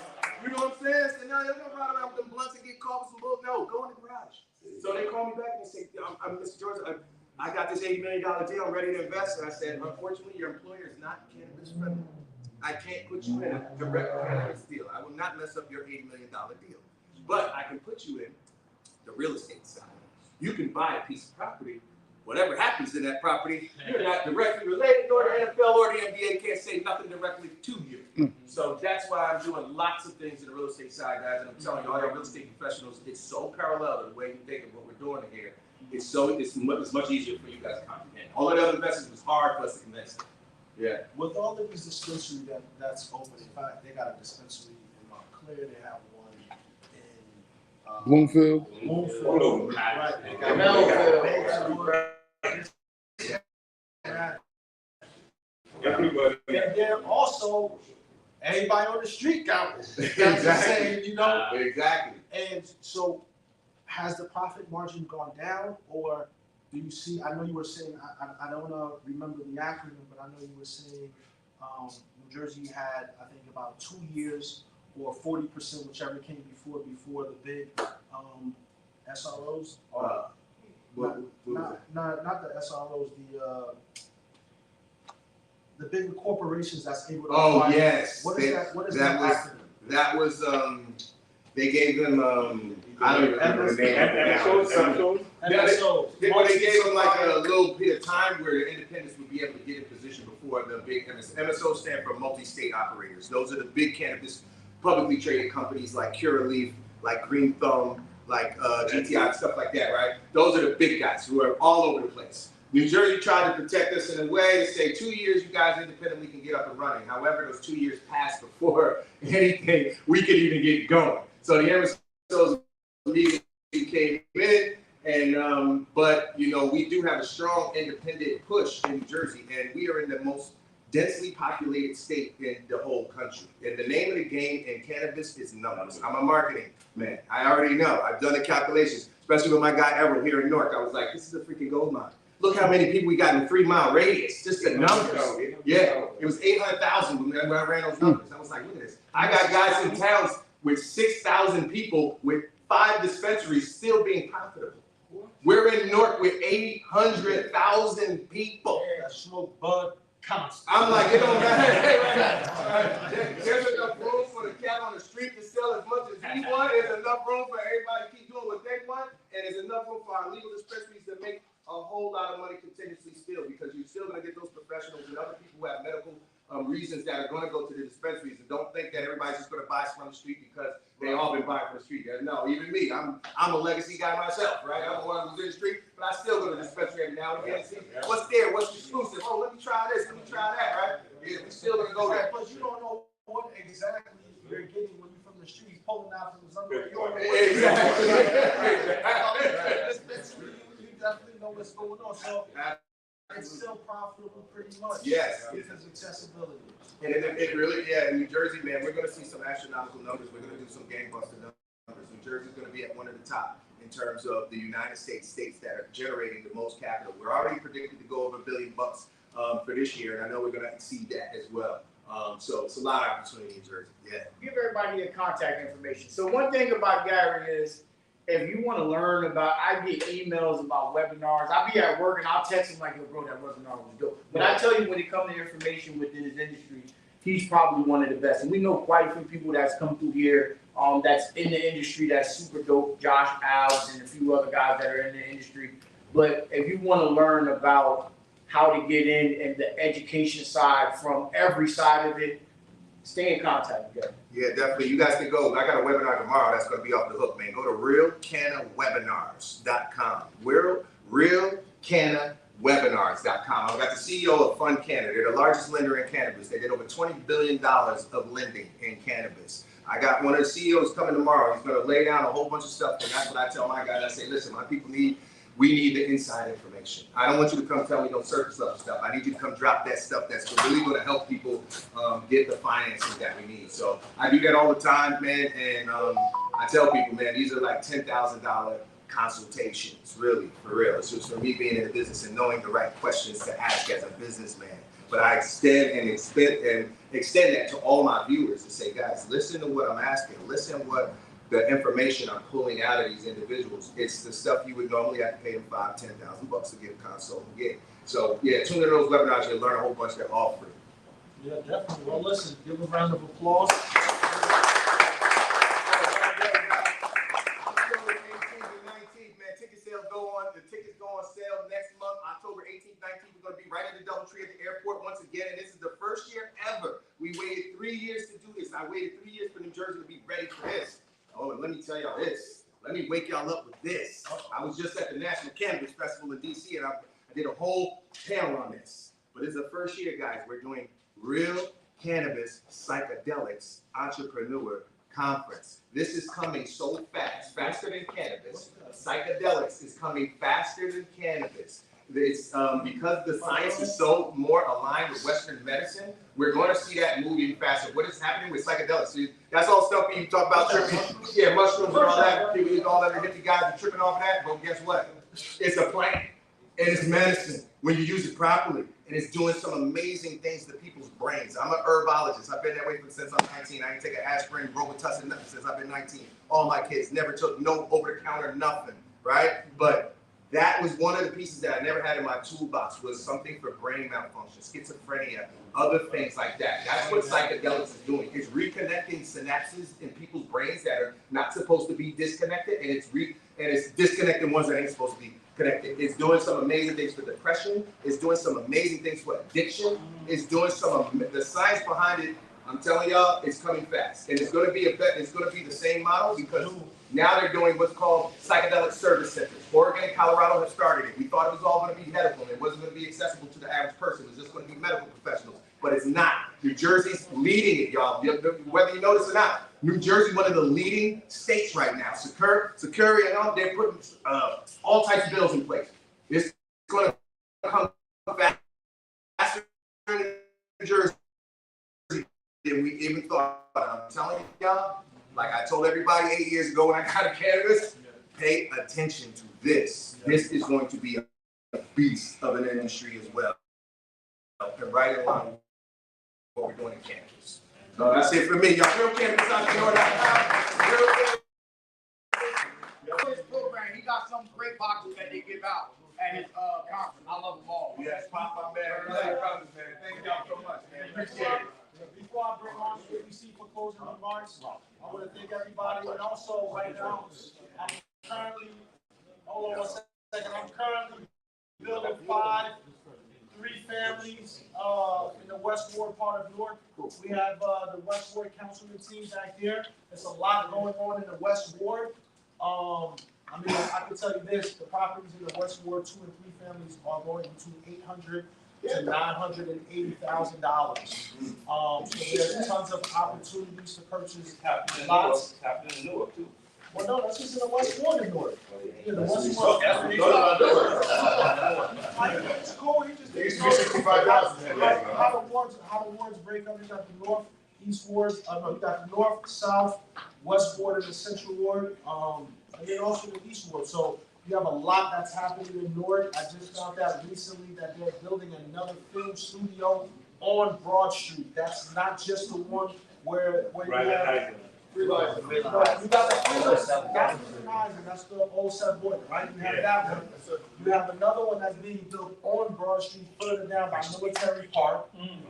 You know what I'm saying? So now they're gonna ride around with them blunts and get caught with some bull. No, go in the garage. So they call me back and say, I'm Mr. George, I got this $80 million deal. I'm ready to invest. And I said, unfortunately, your employer is not cannabis friendly. I can't put you in a direct cannabis deal. I will not mess up your $80 million deal. But I can put you in the real estate side. You can buy a piece of property. Whatever happens in that property, you're not directly related, nor the NFL or the NBA can't say nothing directly to you. So that's why I'm doing lots of things in the real estate side, guys. And I'm telling you, all your real estate professionals, it's so parallel to the way you think of what we're doing here. It's much easier for you guys to comprehend. All of the other investors was hard for us to convince. Yeah. With all of these dispensaries that's open, in fact, they got a dispensary in Montclair, they have one in Bloomfield. Right. They got Melville. And then also, everybody on the street got it. That's the same, you know? Exactly. And so, has the profit margin gone down, or do you see, I know you were saying, I don't remember the acronym, but I know you were saying New Jersey had, I think, about 2 years or 40%, whichever came before the big SROs. Not the SROs, the big corporations that's able to. Oh acquire. Yes. What is that? What is that acronym? That was they gave them I don't even remember the name. MSO. They gave them like a little bit of time where the independents would be able to get in position before the big MSO. MSO stand for multi-state operators. Those are the big cannabis publicly traded companies like Curaleaf, like Green Thumb, like GTI, stuff like that, right? Those are the big guys who are all over the place. New Jersey tried to protect us in a way to say 2 years you guys independently can get up and running. However, those 2 years passed before anything we could even get going. So the MSOs immediately came in, and but you know we do have a strong independent push in New Jersey, and we are in the most densely populated state in the whole country. And the name of the game in cannabis is numbers. I'm a marketing man. I already know. I've done the calculations, especially with my guy Everett here in Newark. I was like, this is a freaking gold mine. Look how many people we got in a 3-mile radius. Just the numbers. Yeah, it was 800,000 when I ran those numbers. I was like, look at this. I got guys in towns with 6,000 people with 5 dispensaries still being profitable. We're in Newark with 800,000 people. Yeah, smoke bud. I'm like, it don't matter. There's enough room for the cat on the street to sell as much as he wants. There's enough room for everybody to keep doing what they want. And there's enough room for our legal dispensaries to make a whole lot of money continuously still, because you're still going to get those professionals and other people who have medical reasons that are going to go to the dispensaries, and don't think that everybody's just going to buy from the street because they all been buying from the street. No, even me, I'm a legacy guy myself, right? I'm the one who's in the street, but I still go to the dispensary every now and again. See what's there, what's exclusive. Oh, let me try this, let me try that, right? Yeah, we still going to go there. But you don't know what exactly you're getting when you're from the street, pulling out from somewhere. You don't know Exactly. You definitely know what's going on. So it's still profitable pretty much. Yes. Because accessibility. And it really, yeah, in New Jersey, man, we're gonna see some astronomical numbers. We're gonna do some gangbuster numbers. New Jersey's gonna be at one of the top in terms of the United States that are generating the most capital. We're already predicted to go over $1 billion for this year, and I know we're gonna exceed that as well. So it's a lot of opportunity in Jersey. Yeah. Give everybody your contact information. So one thing about Gary is, if you want to learn about, I get emails about webinars. I'll be at work and I'll text him like, yo, bro, that webinar was dope. But I tell you, when it comes to information within his industry, he's probably one of the best. And we know quite a few people that's come through here that's in the industry that's super dope. Josh Alves and a few other guys that are in the industry. But if you want to learn about how to get in and the education side from every side of it, stay in contact with Gary. Yeah, definitely. You guys can go. I got a webinar tomorrow that's going to be off the hook, man. Go to realcanawebinars.com. Realcanawebinars.com. I've got the CEO of Fund Canada. They're the largest lender in cannabis. They did over $20 billion of lending in cannabis. I got one of the CEOs coming tomorrow. He's going to lay down a whole bunch of stuff, and that's what I tell my guys. I say, listen, my people we need the inside information. I don't want you to come tell me no surface level stuff. I need you to come drop that stuff that's really going to help people get the financing that we need. So I do that all the time, man. And I tell people, man, these are like $10,000 consultations, really, for real. It's just for me being in the business and knowing the right questions to ask as a businessman. But I extend that to all my viewers and say, guys, listen to what I'm asking. Listen what the information I'm pulling out of these individuals. It's the stuff you would normally have to pay them $5,000, $10,000 to get a consult and get. So yeah, tune in those webinars. You'll learn a whole bunch. They're all free. Yeah, definitely. Well, listen, give a round of applause. Tickets go on sale next month, October 18th, 19th. We're going to be right at the DoubleTree at the airport once again. And this is the first year ever. We waited 3 years to do this. I waited 3 years for New Jersey to be ready for this. Oh, and let me tell y'all this. Let me wake y'all up with this. I was just at the National Cannabis Festival in DC, and I did a whole panel on this. But it's the first year, guys. We're doing Real Cannabis Psychedelics Entrepreneur Conference. This is coming so fast, faster than cannabis. Psychedelics is coming faster than cannabis. It's because the science is so more aligned with Western medicine, we're going to see that moving faster. What is happening with psychedelics? See, that's all stuff you talk about tripping. Yeah, mushrooms and all that. People, all that hippie guys are tripping off that. But guess what? It's a plant and it's medicine when you use it properly. And it's doing some amazing things to people's brains. I'm an herbologist. I've been that way since I'm 19. I ain't take an aspirin, Robitussin, nothing since I've been 19. All my kids never took no over-the-counter nothing, right? But that was one of the pieces that I never had in my toolbox was something for brain malfunction, schizophrenia, other things like that. That's what psychedelics is doing. It's reconnecting synapses in people's brains that are not supposed to be disconnected, and it's disconnecting ones that ain't supposed to be connected. It's doing some amazing things for depression. It's doing some amazing things for addiction. It's doing the science behind it. I'm telling y'all, it's coming fast, and it's going to be the same model because now they're doing what's called psychedelic service centers. Oregon and Colorado have started it. We thought it was all going to be medical, and it wasn't going to be accessible to the average person. It was just going to be medical professionals, but it's not. New Jersey's leading it, y'all. Whether you notice or not, New Jersey, one of the leading states right now. Security and all, they're putting all types of bills in place. It's going to come faster in New Jersey than we even thought. I'm telling y'all, like I told everybody 8 years ago when I got a cannabis, pay attention to this. This is going to be a beast of an industry as well. And right along with what we're doing in cannabis. So that's it for me. Y'all real cannabis entrepreneur.com. His program, he got some great boxes that they give out at his conference. I love them all. Yes, Pop, my man. Thank y'all so much, man. Appreciate it. Before I bring on the ABC for closing remarks, I want to thank everybody. And also, right now, I'm currently building 3 families in the West Ward part of Newark. We have the West Ward councilman team back there. There's a lot going on in the West Ward. I mean, I can tell you this: the properties in the West Ward 2 and 3 families are going between $800,000 to $980,000. So there's tons of opportunities to purchase lots. Happening in Newark too. Well, no, that's just in the West Ward in Newark. Yeah, the most That's one. what he's talking about. It's cool. He just There used to be 65,000. how the wards break up. You got the north, east ward. No, you got the north, south, west ward, and the central ward. And then also the east ward. So you have a lot that's happening in North. I just found out recently that they're building another film studio on Broad Street. That's not just the one where you have. You got the that's the old Seth Boyd, right? You have that one. You have another one that's being built on Broad Street further down by Military Park.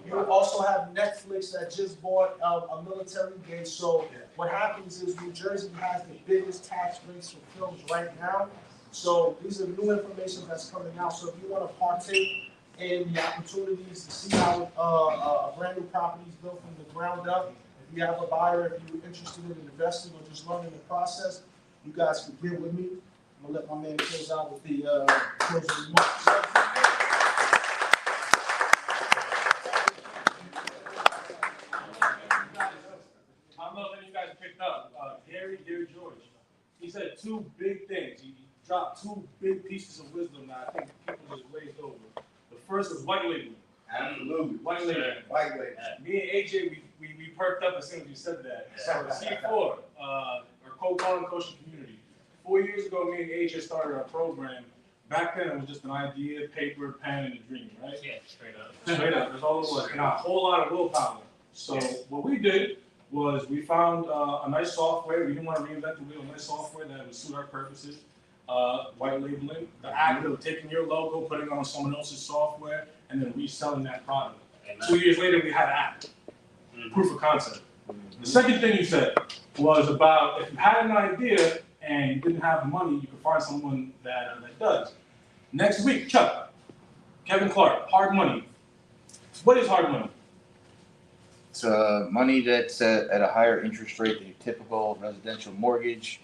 You also have Netflix that just bought a military base. So what happens is New Jersey has the biggest tax rates for films right now. So these are new information that's coming out. So if you want to partake in the opportunities to see how a brand new property is built from the ground up, if you have a buyer, if you're interested in investing or just learning the process, you guys can get with me. I'm gonna let my man close out with the closing remarks. I don't know if any of you guys picked up. Gary George. He said two big things. He dropped two big pieces of wisdom that I think people just glazed over. The first was white labeling. Absolutely. White labeling. White label. Me and AJ, we perked up as soon as you said that. So C4, our co-founding coaching community. 4 years ago, me and AJ started our program. Back then, it was just an idea, paper, pen, and a dream, right? Yeah, straight up. Straight up. That's all it was. And a whole lot of willpower. So what we did was we found a nice software. We didn't want to reinvent the wheel. A nice software that would suit our purposes. White labeling, the act of taking your logo, putting it on someone else's software, and then reselling that product. Amen. 2 years later, we had an app. Proof of concept. The second thing you said was about if you had an idea and you didn't have the money, you could find someone that does. Next week, Chuck, Kevin Clark, hard money. What is hard money? It's money that's at a higher interest rate than your typical residential mortgage.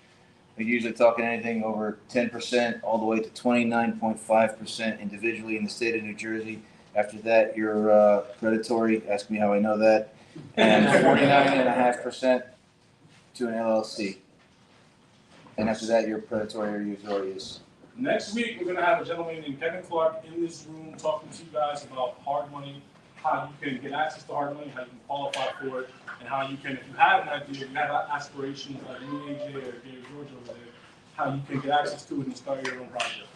We're usually talking anything over 10% all the way to 29.5% individually in the state of New Jersey. After that, you're predatory. Ask me how I know that. And 49.5% to an LLC. And after that, you're predatory or usurious. Next week, we're going to have a gentleman named Kevin Clark in this room talking to you guys about hard money, how you can get access to hard money, how you can qualify for it, and how you can, if you have an idea, if you have aspirations like me, AJ, or Gary George over there, how you can get access to it and start your own project.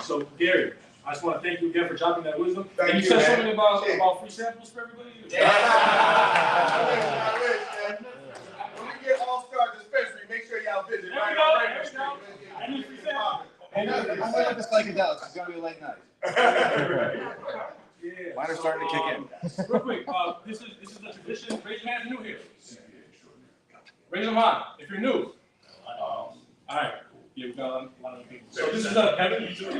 So, Gary, I just want to thank you again for dropping that wisdom. Thank you you, said man. something about free samples for everybody? When we get All-Star Dispensary, make sure y'all visit. There we go. There we go. I need free samples. I'm going to the psychedelics. It's going to be a late night. Yeah. Mine are starting to kick in. Real quick, this is the tradition. Raise your hand if you're new here. Raise them high if you're new. All right. Yeah, we got a lot of people. So this is Kevin. You too.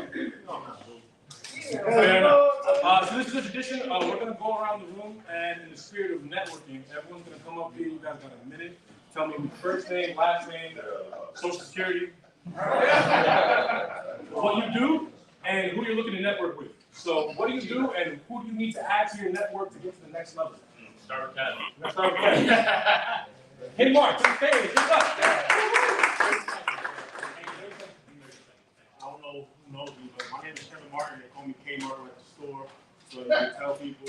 So this is a tradition. We're gonna go around the room, and in the spirit of networking, everyone's gonna come up here. You guys got a minute. Tell me your first name, last name, social security, what you do, and who you're looking to network with. So what do you do, and who do you need to add to your network to get to the next level? Start with Kevin. Let's start with Kevin. Hey, Mark, to the stage. Good luck. I don't know who knows me, but my name is Kevin Martin. They call me K-Martin at the store, so you can tell people.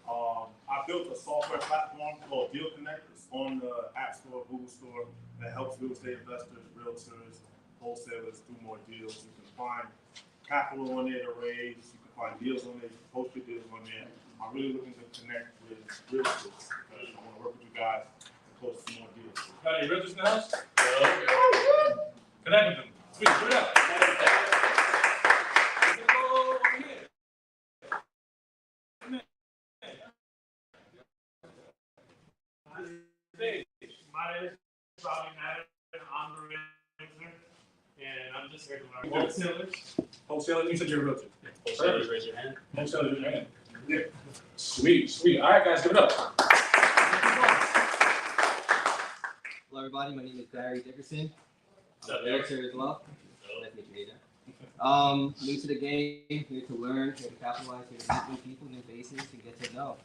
I built a software platform called Deal Connect. It's on the App Store, Google Store, that helps real estate investors, realtors, wholesalers do more deals. You can find capital on there to raise. You can find deals on there. You can post your deals on there. I'm really looking to connect with realtors because I want to work with you guys and close some more deals. Got any realtors in the house? Connect with them. Sweet, put it up. Let's go over here. My name is Bobby Madden. I'm the realtor, and I'm just here to learn. Wholesalers. Wholesaler, you said you're a realtor. Wholesalers, raise your hand. Wholesaler, raise your hand. Yeah. Sweet, sweet. All right, guys, give it up. Hello, everybody. My name is Barry Dickerson. What's up, I'm a realtor as well. Nice to meet you. New to the game, here to learn, here to capitalize, here to meet new people, new faces, and get to know.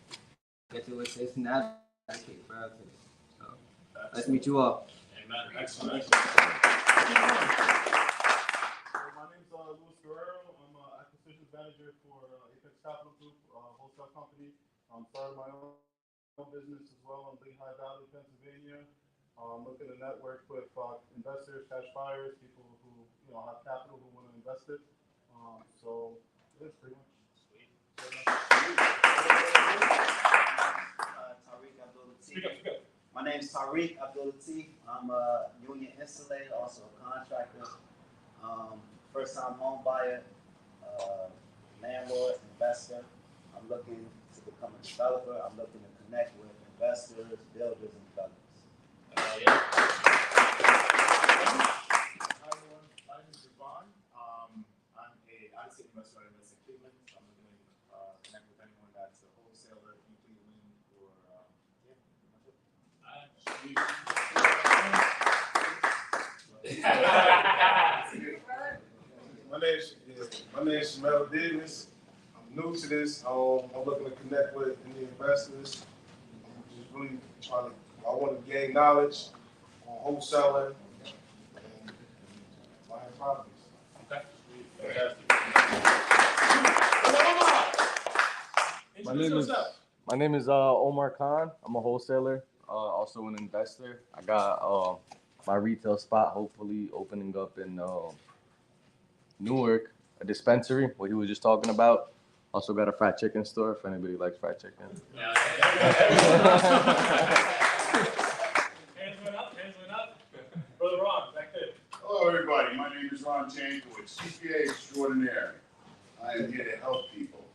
Get to assist and advocate for others. So, nice to meet you all. Amen. Excellent, excellent. Luis Guerrero. I'm acquisitions manager for Apex Capital Group, wholesale company. Started my own business as well in Lehigh Valley, Pennsylvania. Looking to network with investors, cash buyers, people who have capital who want to invest it. So that's pretty much. Sweet. Tariq Abdul Speak up, speak up. My name is Tariq Abdul Latif. I'm a union installer, also a contractor, first-time home buyer, landlord, investor. I'm looking to become a developer. I'm looking to connect with investors, builders, and developers. Yeah. Hi everyone, my name is Ravon. I'm a out-of-state investor. I invest in Cleveland. I'm looking to connect with anyone that's a wholesaler in Cleveland or yeah, pretty much it. My name is Shamel Davis. I'm new to this. I'm looking to connect with any investors. I'm just really trying to. I want to gain knowledge on wholesaling and buying properties. Okay. My name is Omar Khan. I'm a wholesaler, also an investor. I got my retail spot hopefully opening up in Newark, a dispensary, what he was just talking about. Also got a fried chicken store if anybody likes fried chicken. Hands went up, hands went up. Brother Ron, back there. Hello, everybody. My name is Ron Jankowicz, CPA extraordinary. I am here to help people.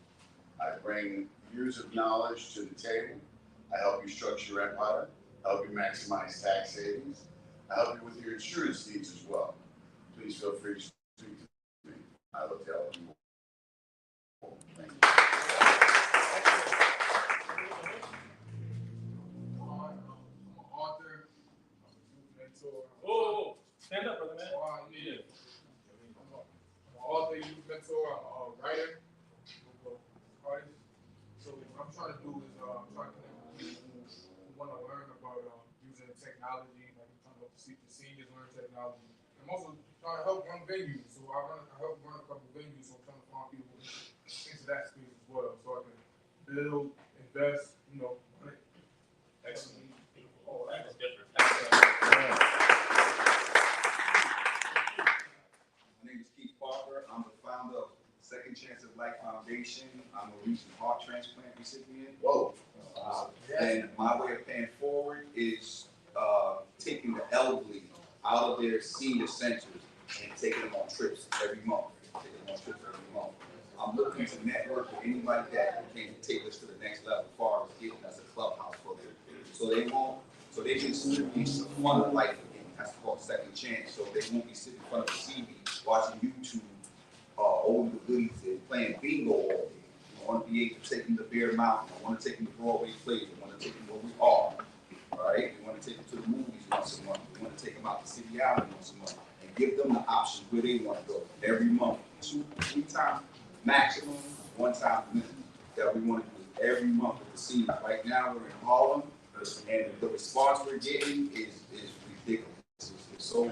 I bring years of knowledge to the table. I help you structure your empire, help you maximize tax savings. I help you with your insurance needs as well. Please feel free to speak to me. I look to help you. Thank you. I'm an author, I'm a youth mentor. Whoa, stand up, brother, man. Yeah. I'm an author, youth mentor, I'm a writer, artist. So what I'm trying to do is I'm trying to connect with people who want to learn about using technology, like I'm trying to help the seniors learn technology. I'm also trying to help run venues, so I help run a couple of venues, so I'm trying to find people into that space as well, so I can build, invest, Excellent. Oh, that's different. My name is Keith Parker. I'm the founder of Second Chance of Life Foundation. I'm a recent heart transplant recipient. Whoa. And my way of paying forward is taking the elderly out of their senior centers and taking them on trips every month. I'm looking to network with anybody that can take us to the next level as far as getting us a clubhouse for them. So they can experience the fun of life again. That's called Second Chance. So they won't be sitting in front of a TV watching YouTube older goodies and playing bingo all day. I want to be able to take them to Bear Mountain. I want to take them to Broadway plays. I want to take them where we are. All right? We want to take them to the movies once a month. We want to take them out to City Island once a month and give them the option where they want to go every month. 2-3 times maximum, 1 time minimum. That we want to do every month with the seniors. Right now we're in Harlem, and the response we're getting is ridiculous. It's so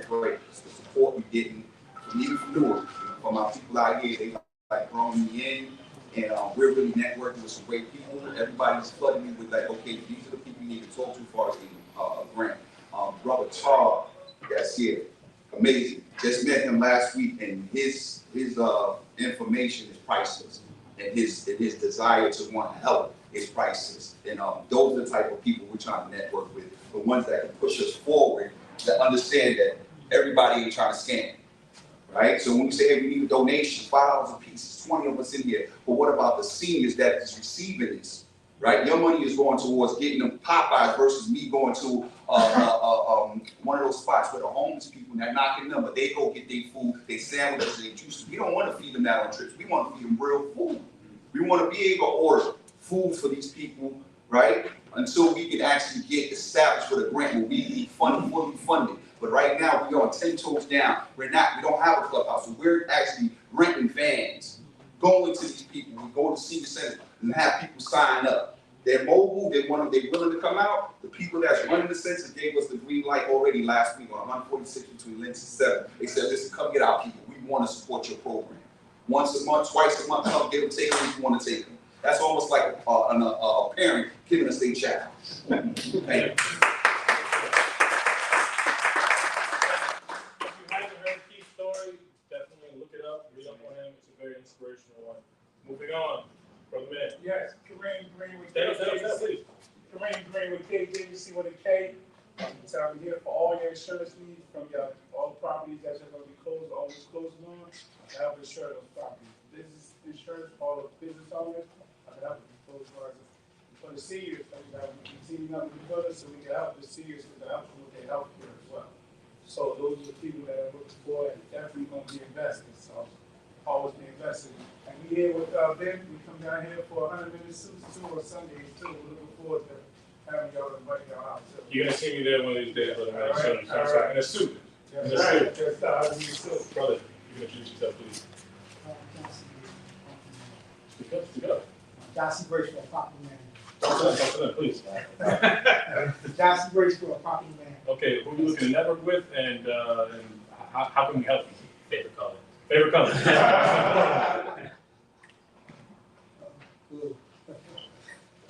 great. It's the support we're getting from even from Newark, from our people out here. They like brought me in, and we're really networking with some great people. Everybody's flooding me with like, okay, these are the people you need to talk to as far as a grant. Brother Tar, that's here, amazing. Just met him last week, and his information is priceless, and his desire to want to help is priceless. And those are the type of people we're trying to network with, the ones that can push us forward, that understand that everybody ain't trying to scam. Right? So when we say, hey, we need a donation, $5 a piece, 20 of us in here, but what about the seniors that is receiving this? Right? Your money is going towards getting them Popeyes versus me going to one of those spots where the homeless people, they're knocking them, but they go get their food, their sandwiches, their juices. We don't want to feed them that on trips. We want to feed them real food. We want to be able to order food for these people, right? Until we can actually get established with a grant where we be funded, fully funded. But right now, we're on 10 toes down. We don't have a clubhouse, so we're actually renting vans, going to these people. We go to senior centers and have people sign up. They're mobile, they're willing to come out. The people that's running the census gave us the green light already last week on 146 between Lynch and 7. They said, listen, come get our people. We want to support your program. Once a month, twice a month, come get them, take them if you want to take them. That's almost like a parent giving us their child. Thank you. If you haven't heard Keith's story, definitely look it up, read up on him. It's a very inspirational one. Moving on, brother man. Yes, Kareem Green with Stand up, please. Kareem Green with KJC with a K. So I'm here for all your insurance needs from your all properties that you're going to be closed, always closing on. I can help insure those properties. Business insurance, all the business owners, I can help you close cars. For the seniors, I can help you continue up with the so we can help the seniors with the help them with their health care as well. So those are the people that I'm looking for and definitely going to be investing. So always be investing. And we here with Ben. We come down here for 100-minute suits too on Sundays too. We're looking forward to having y'all invite y'all out too. You're gonna see me there one of these days, brother man. In a suit. That's right. That's I'll be suit. Brother, you can introduce yourself, please. Speak up. Johnson Brace for a property man. Talk to them, please. Johnson Brace for a property man. Okay, who are you looking to network with, and how can we help you? Favorite color. Favorite color.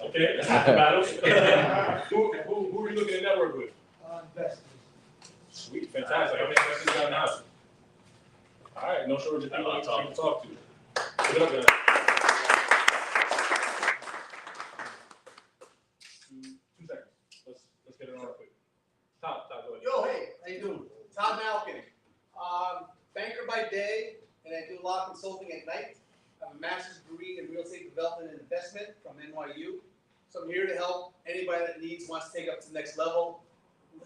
Okay, that's half the battle. Who are you looking to network with? Investors. Sweet, fantastic. How many investors you got in the house? All right, no shortage of people to talk to. Good up, guys. 2 seconds. Let's get it on real quick. Top, go ahead. Yo, hey, how you doing? Todd Malkin. Banker by day, and I do a lot of consulting at night. I have a master's degree in real estate development and investment from NYU. So I'm here to help anybody that wants to take up to the next level,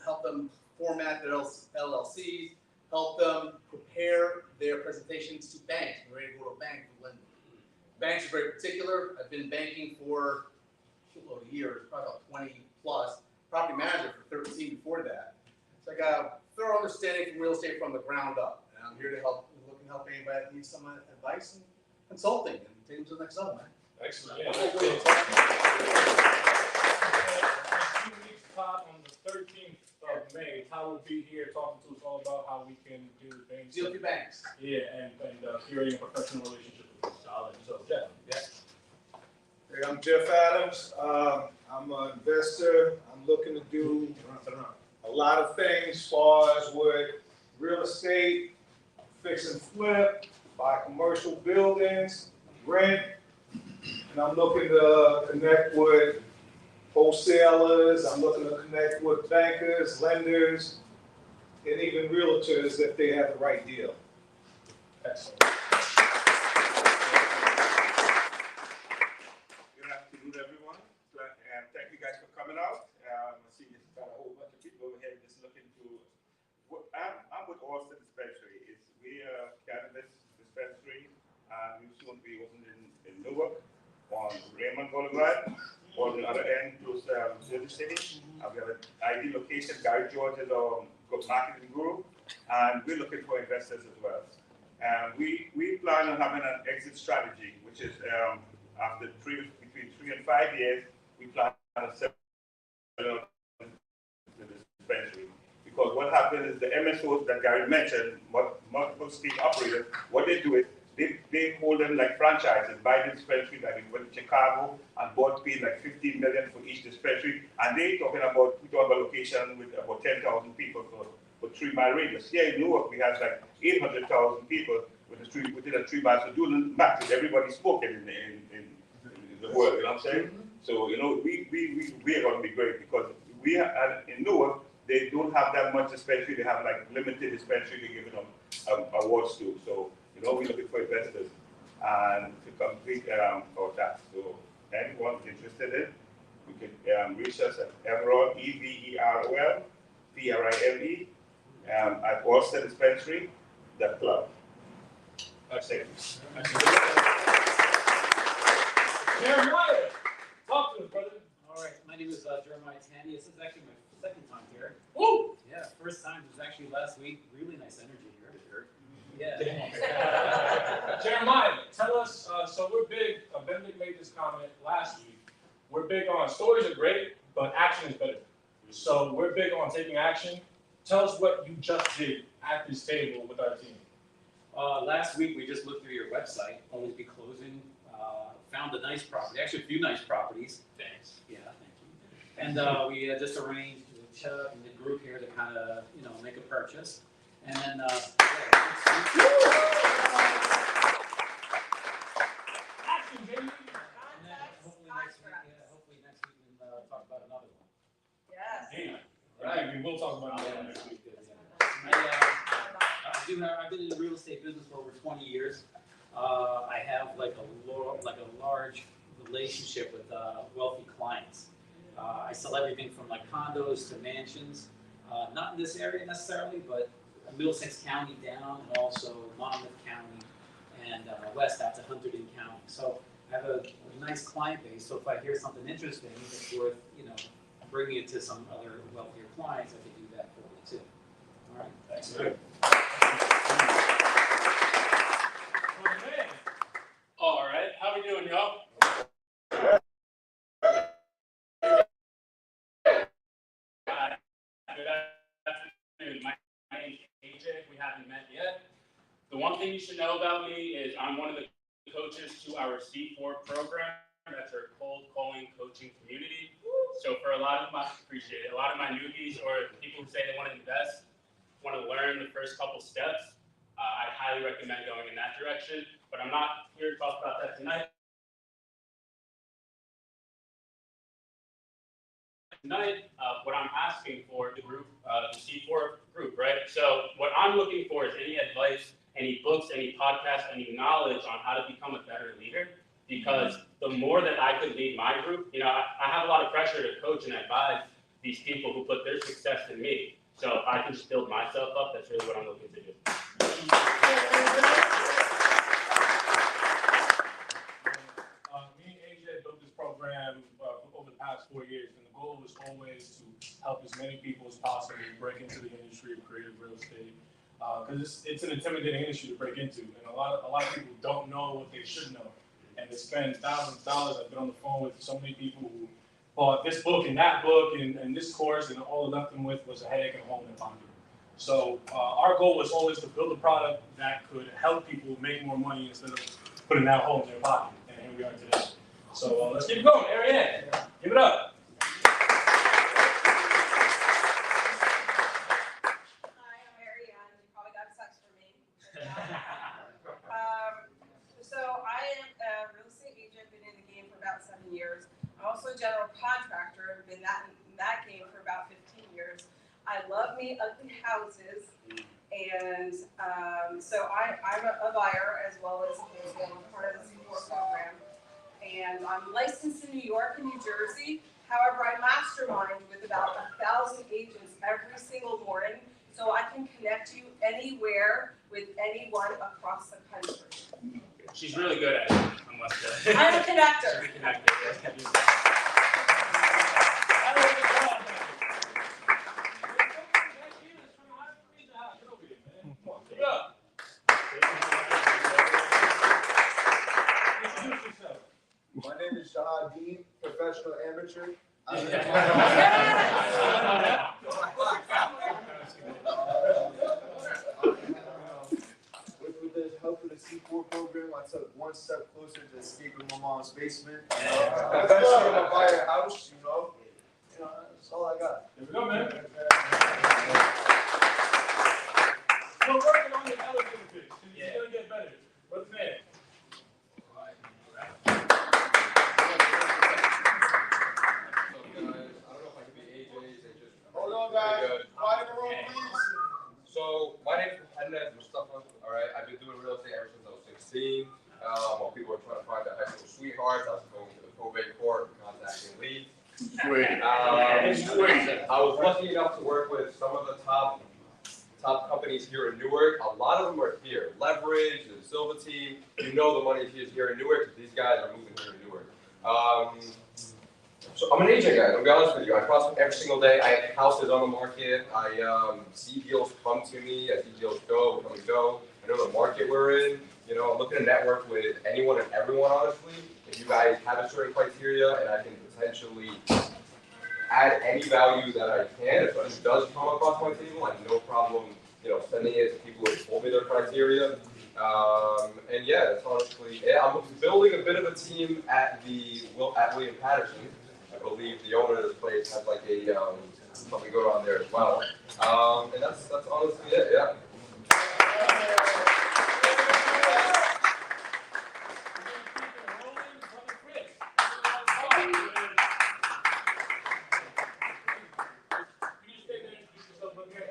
help them format their LLCs, help them prepare their presentations to banks. We're ready to go to a bank for lending. Banks are very particular. I've been banking for a shitload of years, probably about 20 plus. Property manager for 13 before that. So I got a thorough understanding from real estate from the ground up. And I'm here to help anybody that needs some advice and consulting and take them to the next level, man. Excellent. Yeah. 2 weeks, Todd, on the 13th of May, Todd will be here talking to us all about how we can do things. Deal with your banks. Yeah, and curating a professional relationship with them. Solid. So, Jeff. Yeah. Hey, I'm Jeff Adams. I'm an investor. I'm looking to do a lot of things as far as with real estate, fix and flip, buy commercial buildings, rent, and I'm looking to connect with wholesalers. I'm looking to connect with bankers, lenders, and even realtors if they have the right deal. Excellent. Good afternoon, everyone. And thank you guys for coming out. I see it's got a whole bunch of people over here just looking to. I'm with Austin Dispensary. We are a cannabis dispensary, and we soon be opening in Newark on Raymond Boulevard. On the other end, close to Jersey City. We have an ideal location. Gary George is our marketing guru, and we're looking for investors as well. We plan on having an exit strategy, which is after between 3 and 5 years, we plan on selling the dispensary. Because what happens is the MSOs that Gary mentioned, multiple state operators, what they do is they hold them like franchises, buy the dispensary like we went to Chicago and bought paid like $15 million for each dispensary, and we talking about location with about 10,000 people for 3 mile radius. Here in Newark, we have like 800,000 people within a 3 miles. So do the math, everybody's smoking in the world, you know what I'm saying? So, you know, we are going to be great because we are in Newark. They don't have that much dispensary. They have like limited dispensary. They're giving them awards to. So, you know, we're looking for investors and to complete our task. So, anyone interested in, you can reach us at Everol, EVEROL, PRIME, at Austin Dispensary, the club. That's it. Jeremiah, talk to us, brother. All right, my name is Jeremiah Tandy. This is actually my second time here. Woo! Yeah, first time was actually last week. Really nice energy here. Yeah. Jeremiah, tell us, so we're big, Benedict made this comment last week. We're big on stories are great, but action is better. So we're big on taking action. Tell us what you just did at this table with our team. Last week, we just looked through your website, Always Be Closing, found a nice property, actually a few nice properties. Thanks. Yeah, thank you. And we just arranged with Chuck and the group here to kind of, make a purchase. And then, Action, baby. hopefully next week we can talk about another one. Yes. Hey, right, we will talk about that next week. I've been in the real estate business for over 20 years. I have like a large relationship with wealthy clients. I sell everything from like condos to mansions, not in this area necessarily, but Middlesex County down, and also Monmouth County, and west out to Hunterdon County. So I have a nice client base. So if I hear something interesting that's worth, bringing it to some other wealthier clients, I can do that for you too. All right. That's good. All right, how we doing, y'all? Good afternoon. My name's AJ. We haven't met yet. The one thing you should know about me is I'm one of the coaches to our C4 program. That's our cold calling coaching community. So for a lot of my newbies or people who say they want to invest, want to learn the first couple steps, I highly recommend going in that direction. But I'm not here to talk about that tonight. What I'm asking for the group, the C4 group, right? So what I'm looking for is any advice, any books, any podcasts, any knowledge on how to become a better leader. Because the more that I could lead my group, I have a lot of pressure to coach and advise these people who put their success in me. So if I can just build myself up, that's really what I'm looking to do. Me and AJ built this program over the past 4 years, and the goal was always to help as many people as possible break into the industry of creative real estate. Because it's an intimidating industry to break into, and a lot of people don't know what they should know. And they spend thousands of dollars. I've been on the phone with so many people who bought this book and that book and this course, and all it left them with was a headache and a hole in their pocket. So our goal was always to build a product that could help people make more money instead of putting that hole in their pocket. And here we are today. So let's keep going. Ariane, give it up. Years. I'm also a general contractor. I've been in that game for about 15 years. I love me ugly houses, and so I'm a buyer as well as I'm part of the C4 program. And I'm licensed in New York and New Jersey. However, I mastermind with about 1,000 agents every single morning, so I can connect you anywhere with anyone across the country. She's really good at it, I must say. I'm a connector. She's a connector, yes. My name is Shahad Dean, professional amateur. With the help of the C4 program, I took one step closer to escaping my mom's basement. Eventually, I'm gonna buy a house. That's all I got. There we go, man. We're working on the elevator pitch. It's gonna get better. What's next? Hold on, guys. Quiet in the room, please. So, my name is Henad Mustafa. All right, I've been doing real estate ever since I was 16. While people were trying to find their high school sweethearts, I was going to the probate court and contacting leads. I was lucky enough to work with some of the top companies here in Newark. A lot of them are here. Leverage and Silva Team. You know the money is here in Newark because these guys are moving here in Newark. So I'm an agent, guys. I'll be honest with you. I prospect every single day. I have houses on the market. I see deals come to me. I see deals go, come and go. I know the market we're in. I'm looking to network with anyone and everyone, honestly. If you guys have a certain criteria and I can potentially add any value that I can, if something does come across my table, I have no problem, sending it to people who have told me their criteria. And yeah, it's honestly, I'm building a bit of a team at William Patterson. I believe the owner of this place has like a something going on there as well. And that's honestly it. Yeah.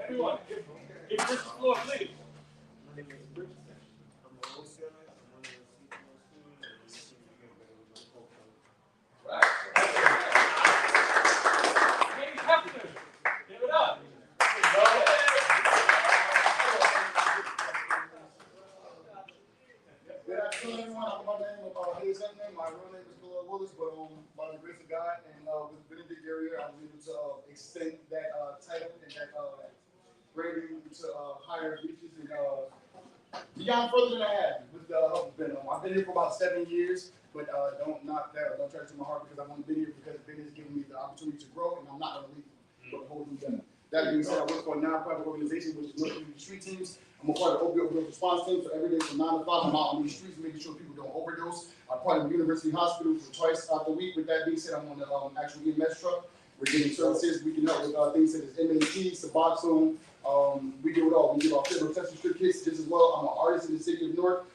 Everyone, give Chris the floor, please. Give it up. Good afternoon, everyone. I'm my name Hayes Hunter. My real name is Lloyd Willis, but by the grace of God and with Benedict area, I was able to extend that title and that grading to higher reaches and beyond further than I have with the help of Ben. I've been here for about 7 years, but don't knock that. Don't try to my heart because I've only been here because Ben has given me the opportunity to grow, and I'm not going to leave but hold them down. That being said, I work for a nonprofit organization which is working with street teams. I'm a part of the opioid response team, so every day from 9 to 5, I'm out on these streets making sure people don't overdose. I'm part of the university hospital for twice out the week. With that being said, I'm on the actual EMS truck. We're getting services. We can help with things such as MAT, Suboxone. We do it all. We give our federal protection strip kits just as well. I'm an artist in the city of Newark.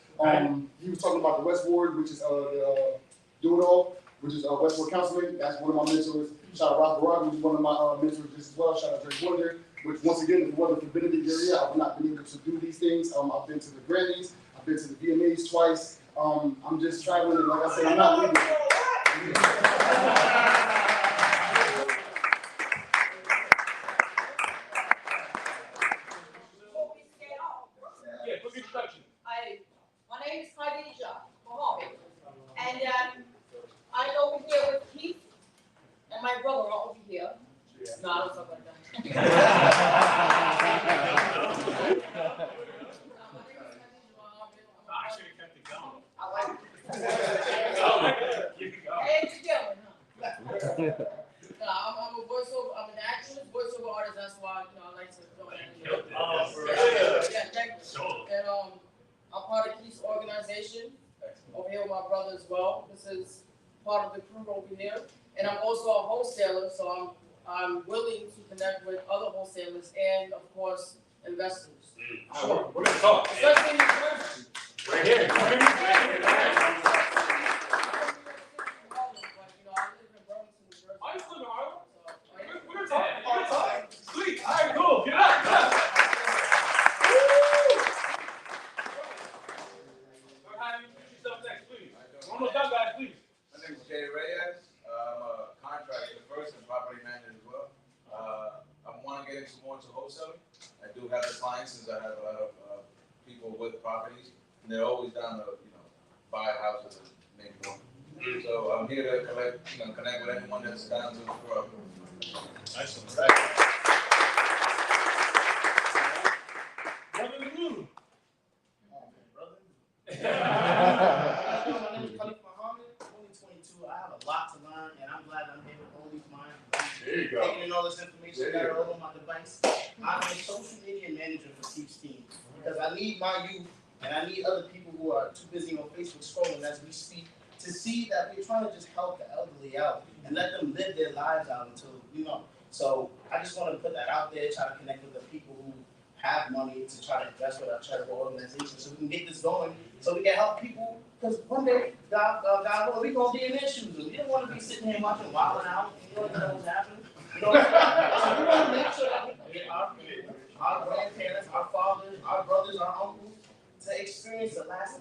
He was talking about the West Ward, which is the Do It All, which is West Ward Counseling. That's one of my mentors. Shout out Rob Baraka, who's one of my mentors just as well. Shout out Drake Wonder, which once again, if it wasn't for Benedict area, I would not been able to do these things. I've been to the Grammys, I've been to the VMAs twice. I'm just traveling, and like I said, I'm not leaving. Yeah, quick introduction. My name is Khadija Mohammed, and I'm over here with Keith and my brother are over here. No, I don't talk like that. I should have kept it going. I like it. And together, huh? No, I'm a voiceover. I'm an actress, voiceover artist. That's why I like to go in. Yeah, thank you. And I'm part of Keith's organization over here with my brother as well. This is part of the crew over here, and I'm also a wholesaler, so I'm willing to connect with other wholesalers and of course investors. Sure, we're gonna talk. Especially in Jersey. Right here. I used to live in Harlem. We're gonna talk. We're gonna talk. Sweet. All right, cool. Get up. Get up. Yourself next, please. One more time, guys, please. My name is Jay Reyes. I'm a contractor first and property manager as well. I want to get into more into wholesaling. I do have the clients since I have a lot of people with properties, and they're always down to buy houses and make more. So I'm here to connect with anyone that's down to grow. Excellent. Brother Rouge. My name is Khalif Muhammad, only 22. I have a lot to learn, and I'm glad I'm here with all these minds. There you go. Taking in all this information that are all on my device. I'm a social media manager for Steve's team because I need my youth and I need other people who are too busy on Facebook scrolling as we speak to see that we're trying to just help the elderly out and let them live their lives out until, So I just want to put that out there, try to connect with the people who have money to try to invest with our charitable organization so we can get this going, so we can help people, because one day, God willing, we're going to be in their shoes, and we don't want to be sitting here watching Wild 'N Out, and you don't know what's happening. So we want to make sure that we can get our grandparents, our fathers, our brothers, our uncles, to experience the last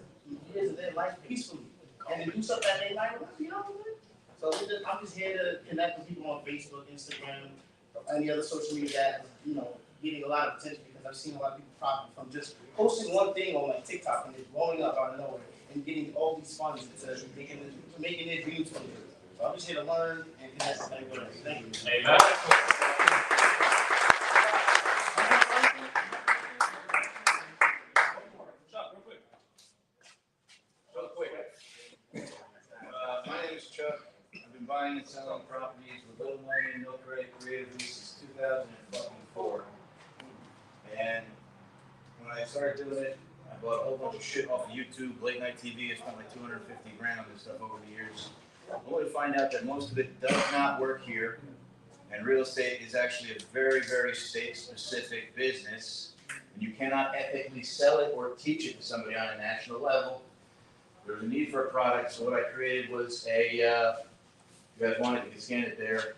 years of their life peacefully, and to do something that they like, So I'm just here to connect with people on Facebook, Instagram, or any other social media that, getting a lot of attention, because I've seen a lot of people profit from just posting one thing on TikTok and it's blowing up out of nowhere and getting all these funds to making their dreams come true. So I'm just here to learn and connect with everybody. Thank you. Amen. My name is Chuck. I've been buying and selling properties with little money and no creatively since 2004. And when I started doing it, I bought a whole bunch of shit off of YouTube, late night TV. I spent like 250 grand on this stuff over the years. Only to find out that most of it does not work here. And real estate is actually a very, very state-specific business. And you cannot ethically sell it or teach it to somebody on a national level. There's a need for a product, so what I created was a, you guys want it, you can scan it there,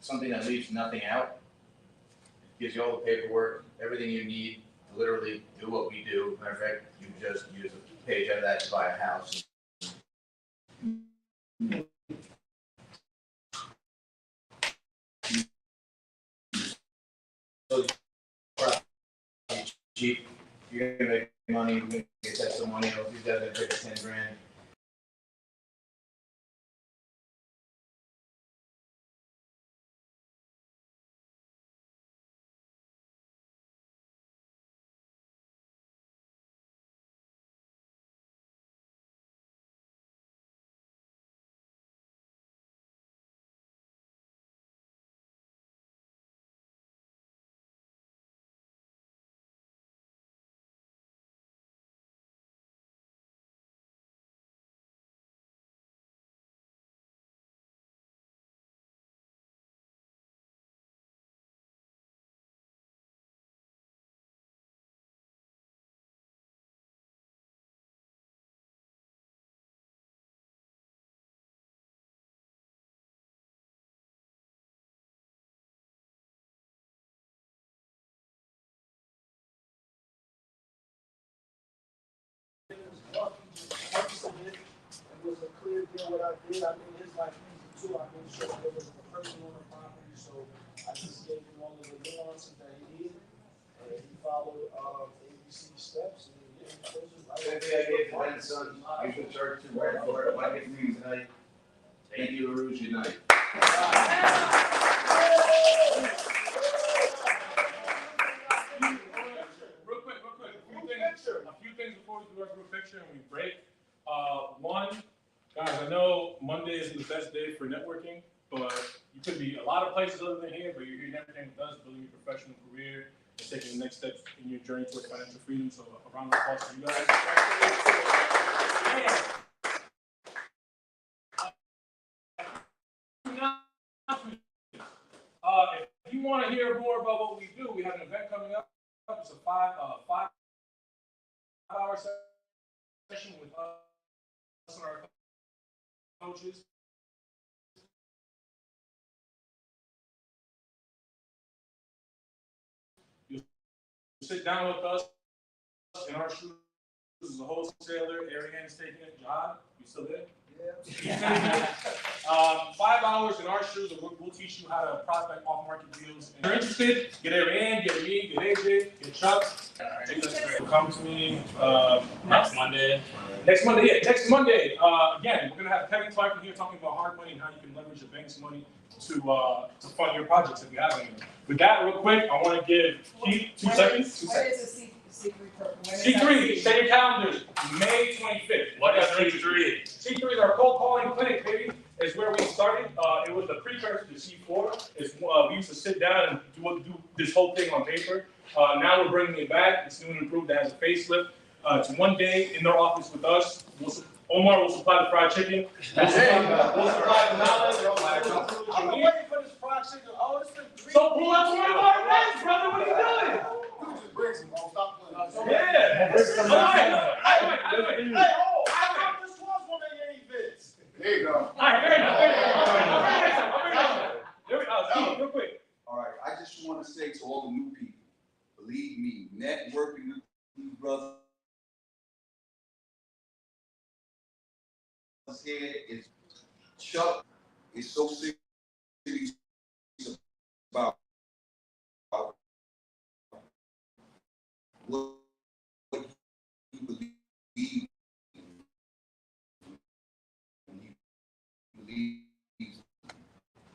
something that leaves nothing out. It gives you all the paperwork, everything you need to literally do what we do. Matter of fact, you just use a page out of that to buy a house. So cheap, you're gonna make money, you're gonna get that some money, if you guys are gonna take 10 grand. It was a clear deal what I did. I made his life easy too. I made sure there was a person on the property, so I just gave him all of the nuances that he needed. And he followed ABC steps. And yeah, he chose his life. Maybe I gave the grandson, you should charge 2 grand for it. When I get from you tonight, thank you, Rouge, good night. Real quick. A few things before we do our group picture and we break. One, guys, I know Monday isn't the best day for networking, but you could be a lot of places other than here, but you're here networking with us, building your professional career, and taking the next steps in your journey towards financial freedom. So a round of applause to you guys. If you want to hear more about what we do, we have an event coming up. It's a 5-hour session with us and our coaches. You sit down with us in our shoes as a wholesaler. Ariane's taking it. John, you still there? Yeah. 5 hours in our shoes, and we'll teach you how to prospect off-market deals. If you're interested, get Ariane, get me, get AJ, get Chuck. Come to me next Monday. Next Monday. Again, we're gonna have Kevin talking here, talking about hard money and how you can leverage the bank's money to fund your projects if you have any. With that, real quick, I want to give Keith 2 seconds. 2 seconds. C3, set your calendars, May 25th. What is C3? C3 is our cold calling clinic, baby. It's where we started. It was the precursor to C4. We used to sit down and do this whole thing on paper. Now we're bringing it back. It's new and improved. It has a facelift. It's 1 day in their office with us. Omar will supply the fried chicken. We'll supply the knowledge. I'm waiting for this fried chicken. Oh, it's been 3 So pull up 1 of our events, brother. What are you doing? You just bring some more. Stop playing. Yeah. Hey, I thought this was one of your events. There you go. All right, real quick. All right, I just want to say to all the new people, believe me, networking with these brothers here is Chuck is so serious about what he believes.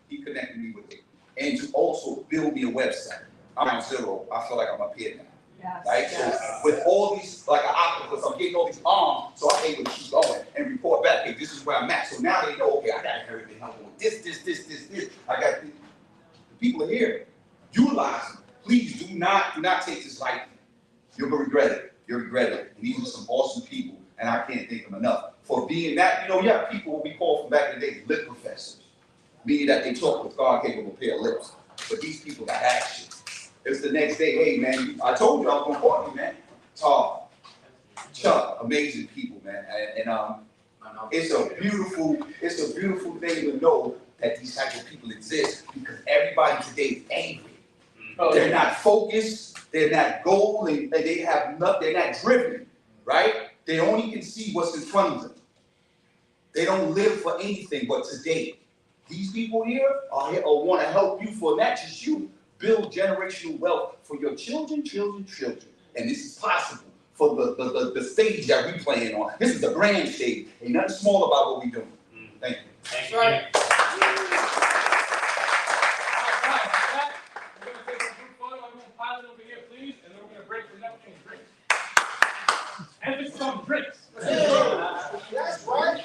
He connected me with it, and to also build me a website. I'm on zero. I feel like I'm up here now. Yes. Right? So with all these, like an octopus, I'm getting all these arms, so I'm able to keep going and report back, hey, this is where I'm at. So now they know, okay, I got everything. I'm doing this. I got the people are here. Utilize them. Please do not take this lightly. You're gonna regret it. You regret it. And these are some awesome people, and I can't thank them enough for being that. You know, you have people we call from back in the day lip professors, meaning that they talk with God capable of pair of lips. But these people got action. It's the next day, hey man, I told you I was gonna call you, man. Todd, Chuck, amazing people, man. And it's a beautiful thing to know that these type of people exist because everybody today is angry. They're not focused, they're not goal, and they have nothing, they're not driven, right? They only can see what's in front of them. They don't live for anything but today. These people here are here or want to help you for not just you, build generational wealth for your children. And this is possible for the stage that we playing on. This is the grand stage. Ain't nothing small about what we doing. Thank you. Thank you. Right. We're going to take a group photo. Everyone pile it over here, please, and then we're going to break for networking drinks. Emphasis on drinks. That's right.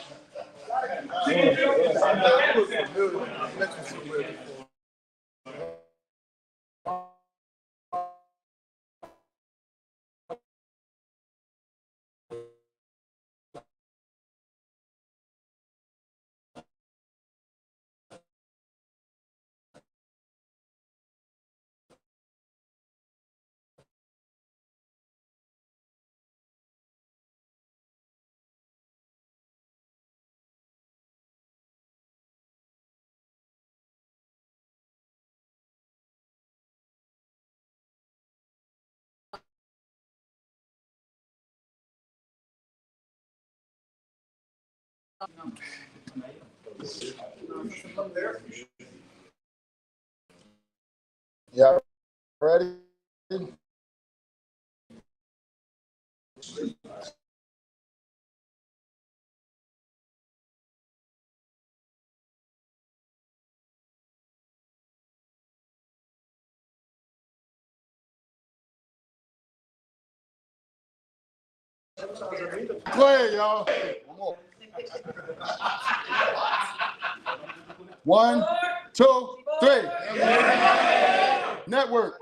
Yeah, ready? Go ahead, y'all. One, two, three. Network.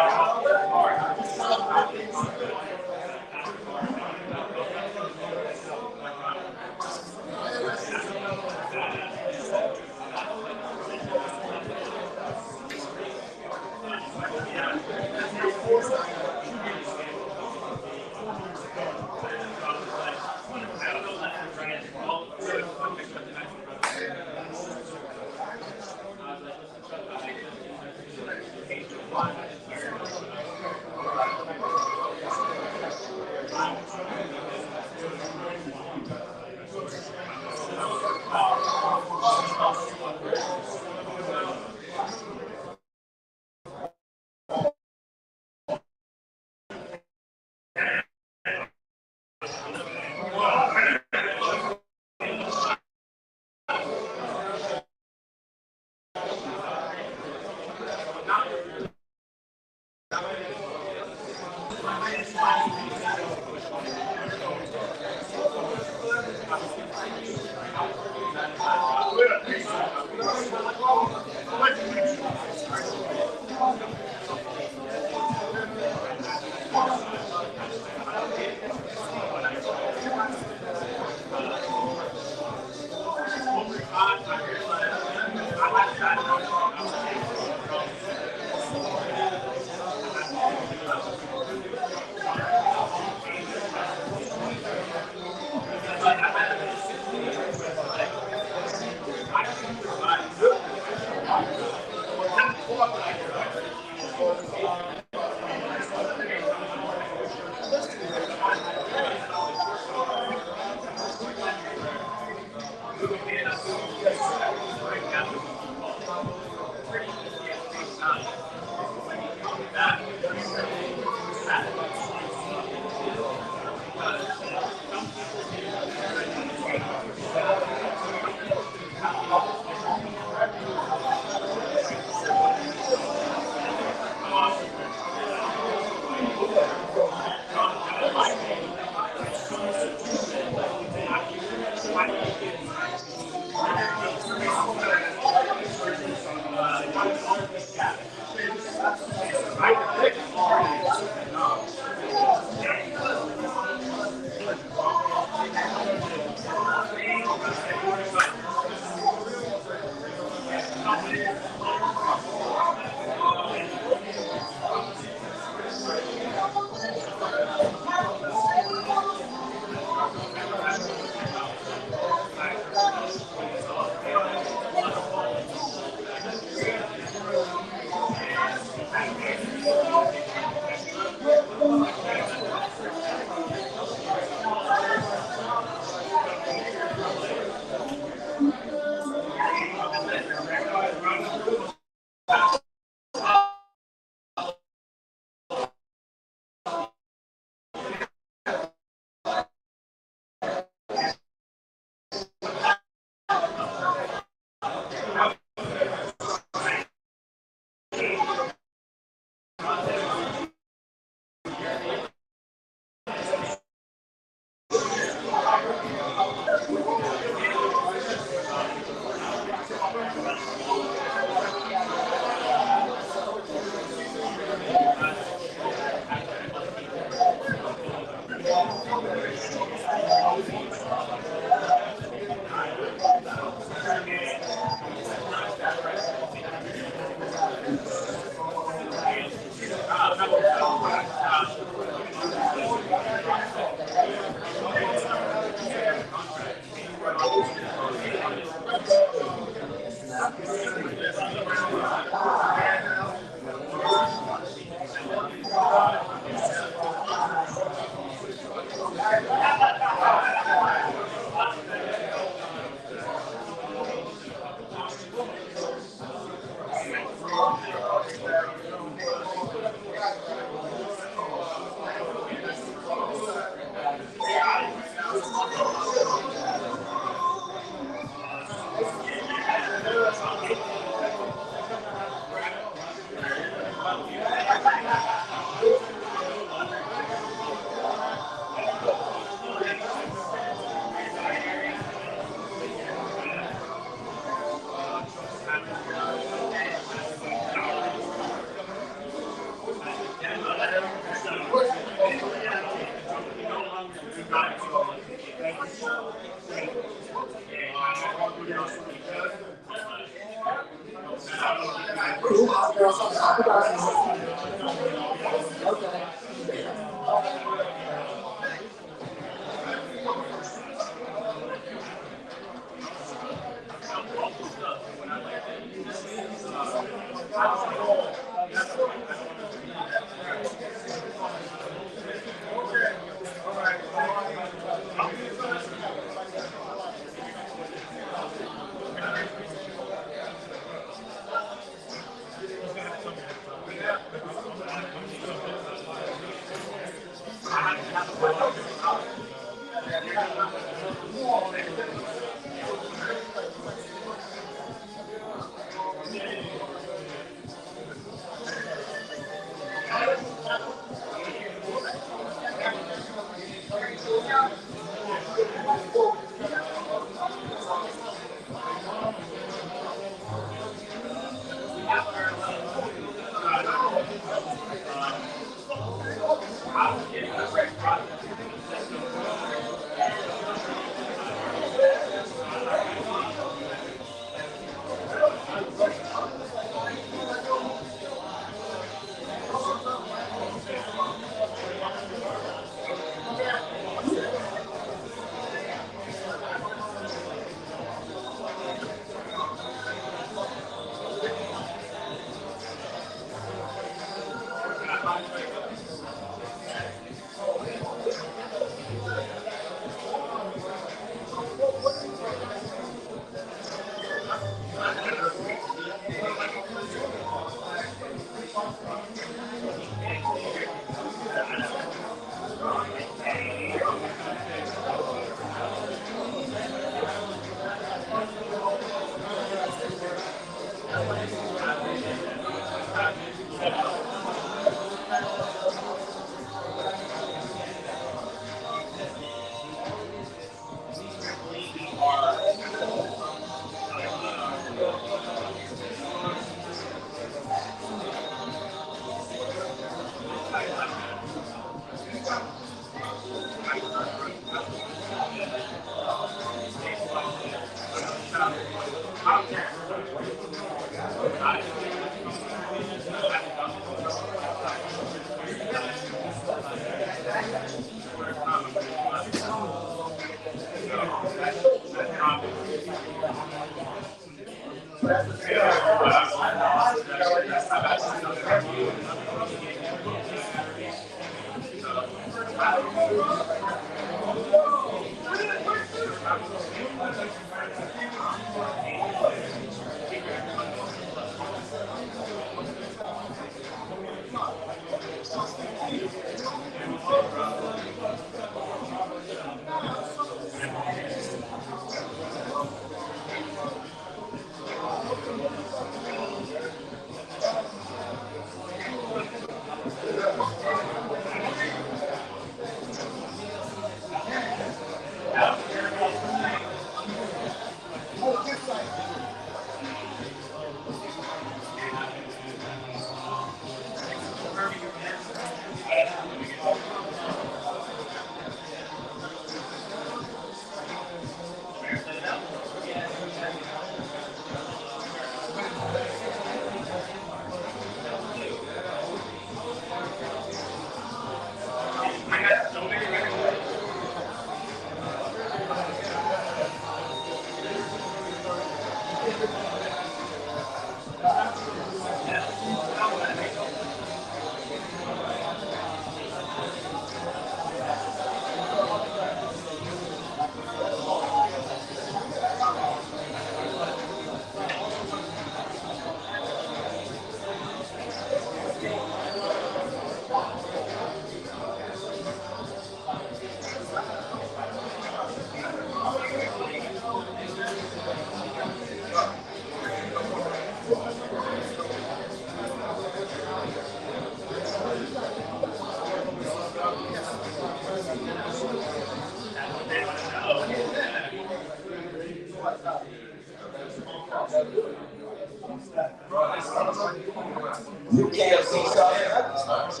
New KFC sauce.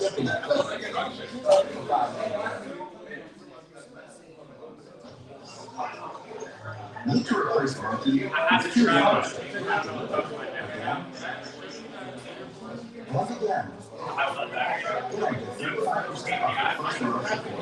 Need to replace barbecue? It's too hard. Once again, like 35% off the first order.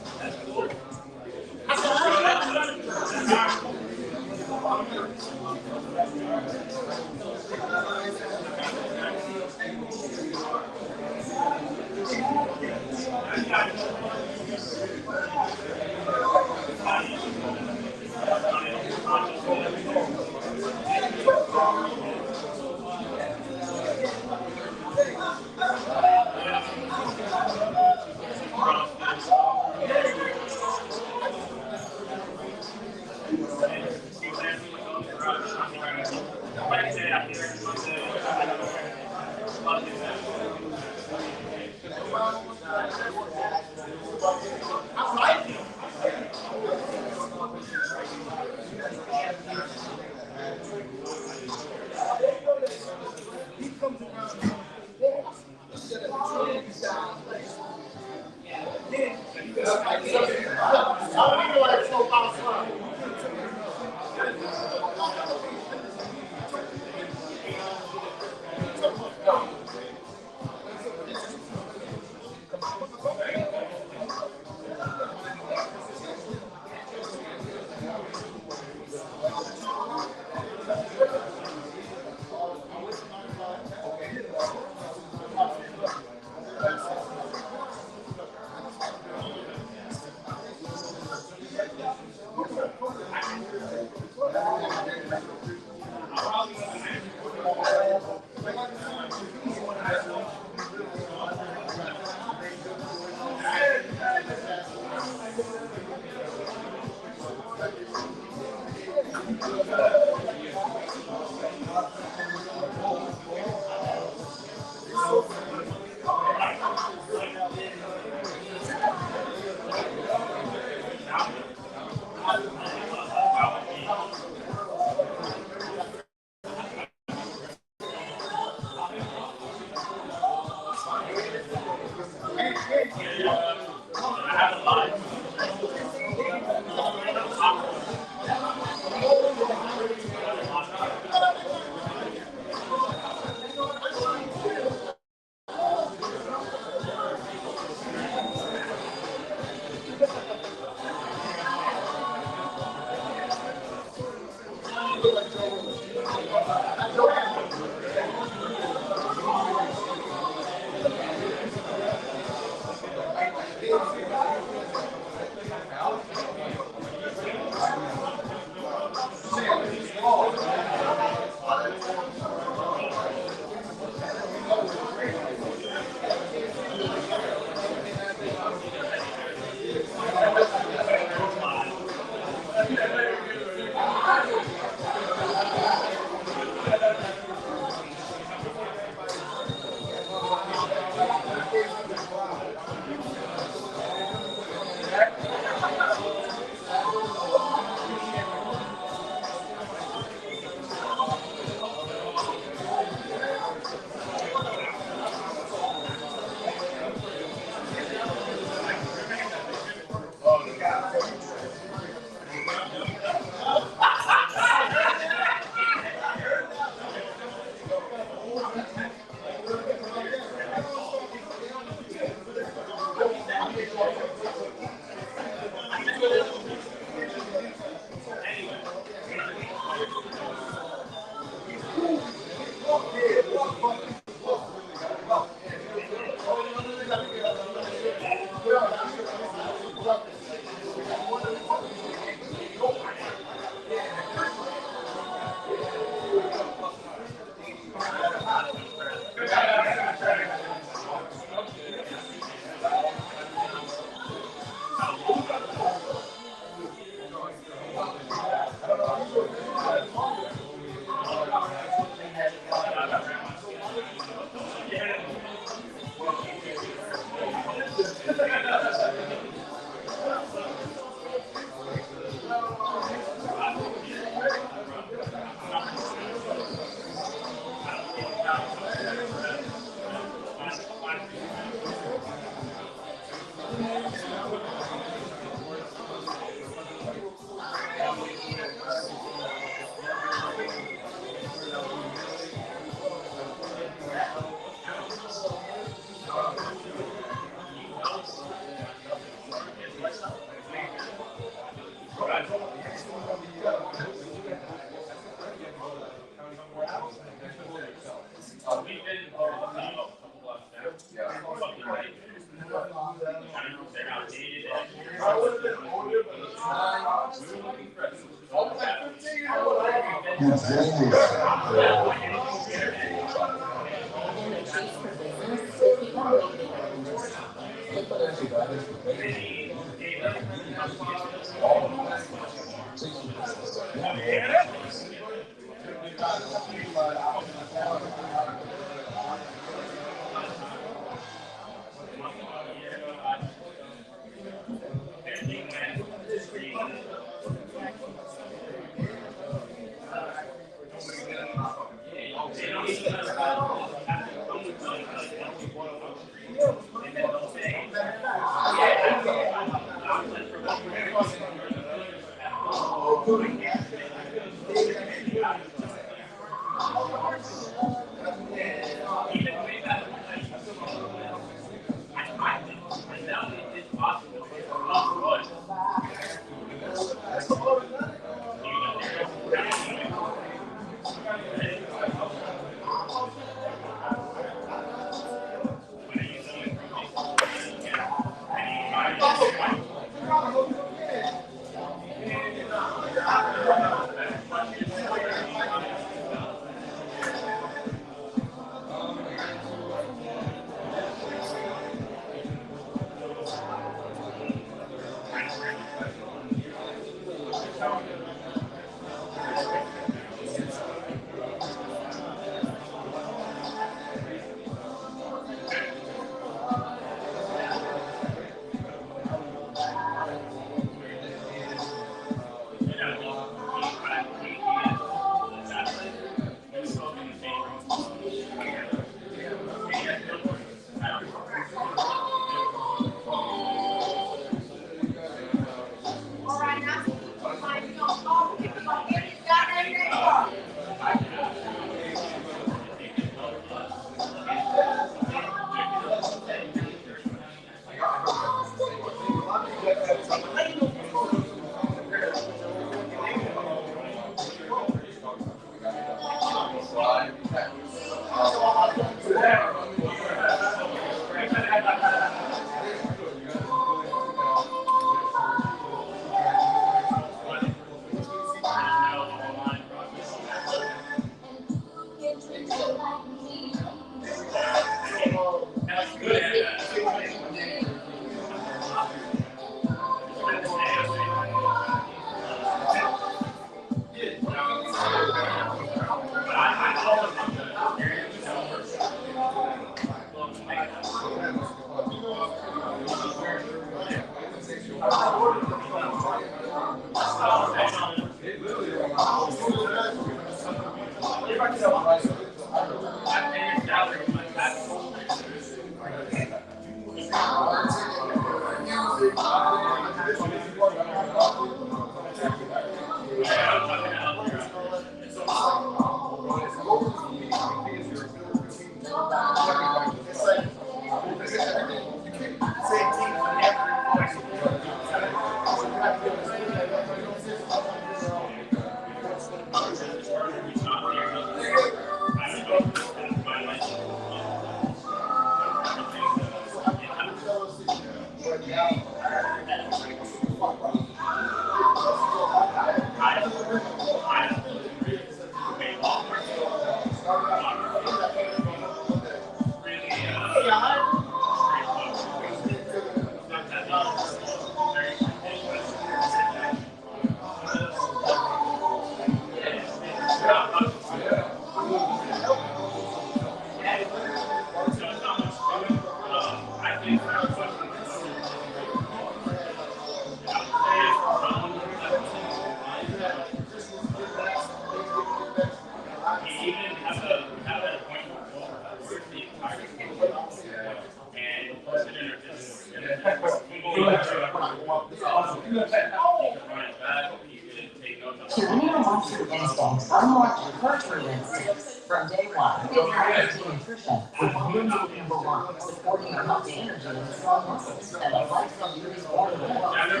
To interrupt your instincts, unlock your nurturing instincts from day one. Advanced nutrition with Community #1, supporting your healthy energy and strong muscles, and a lifestyle you is born with wealth.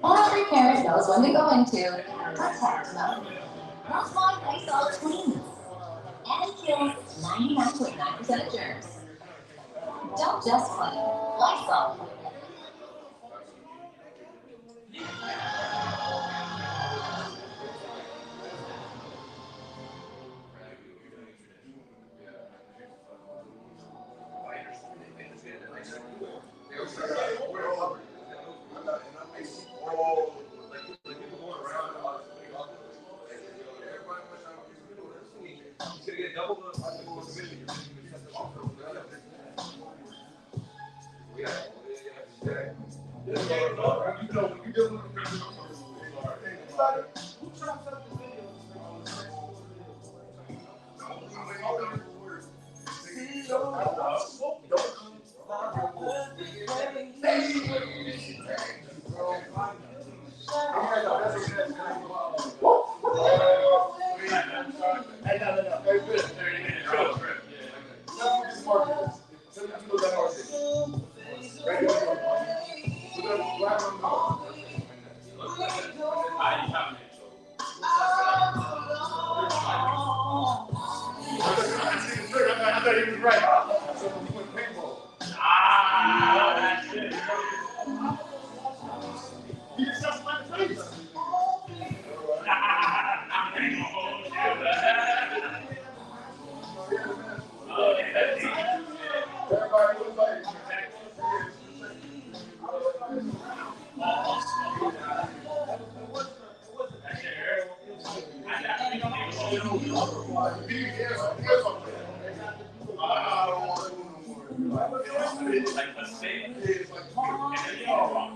Every parent knows when to go into protect mode. That's why Lysol cleans and kills 99.9% of germs. Don't just clean, Lysol. Like a steak, and then you all wrong.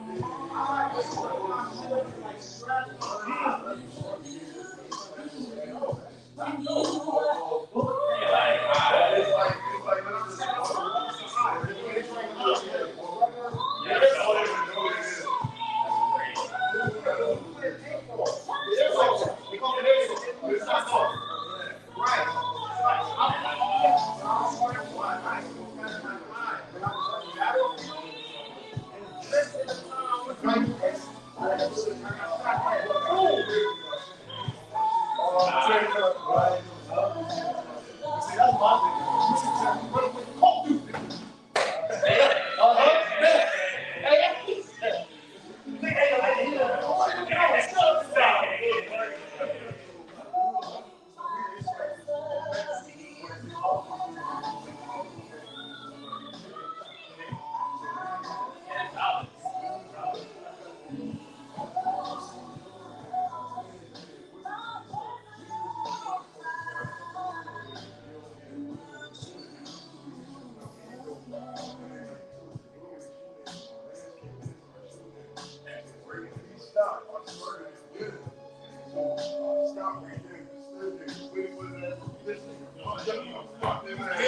Stop reading.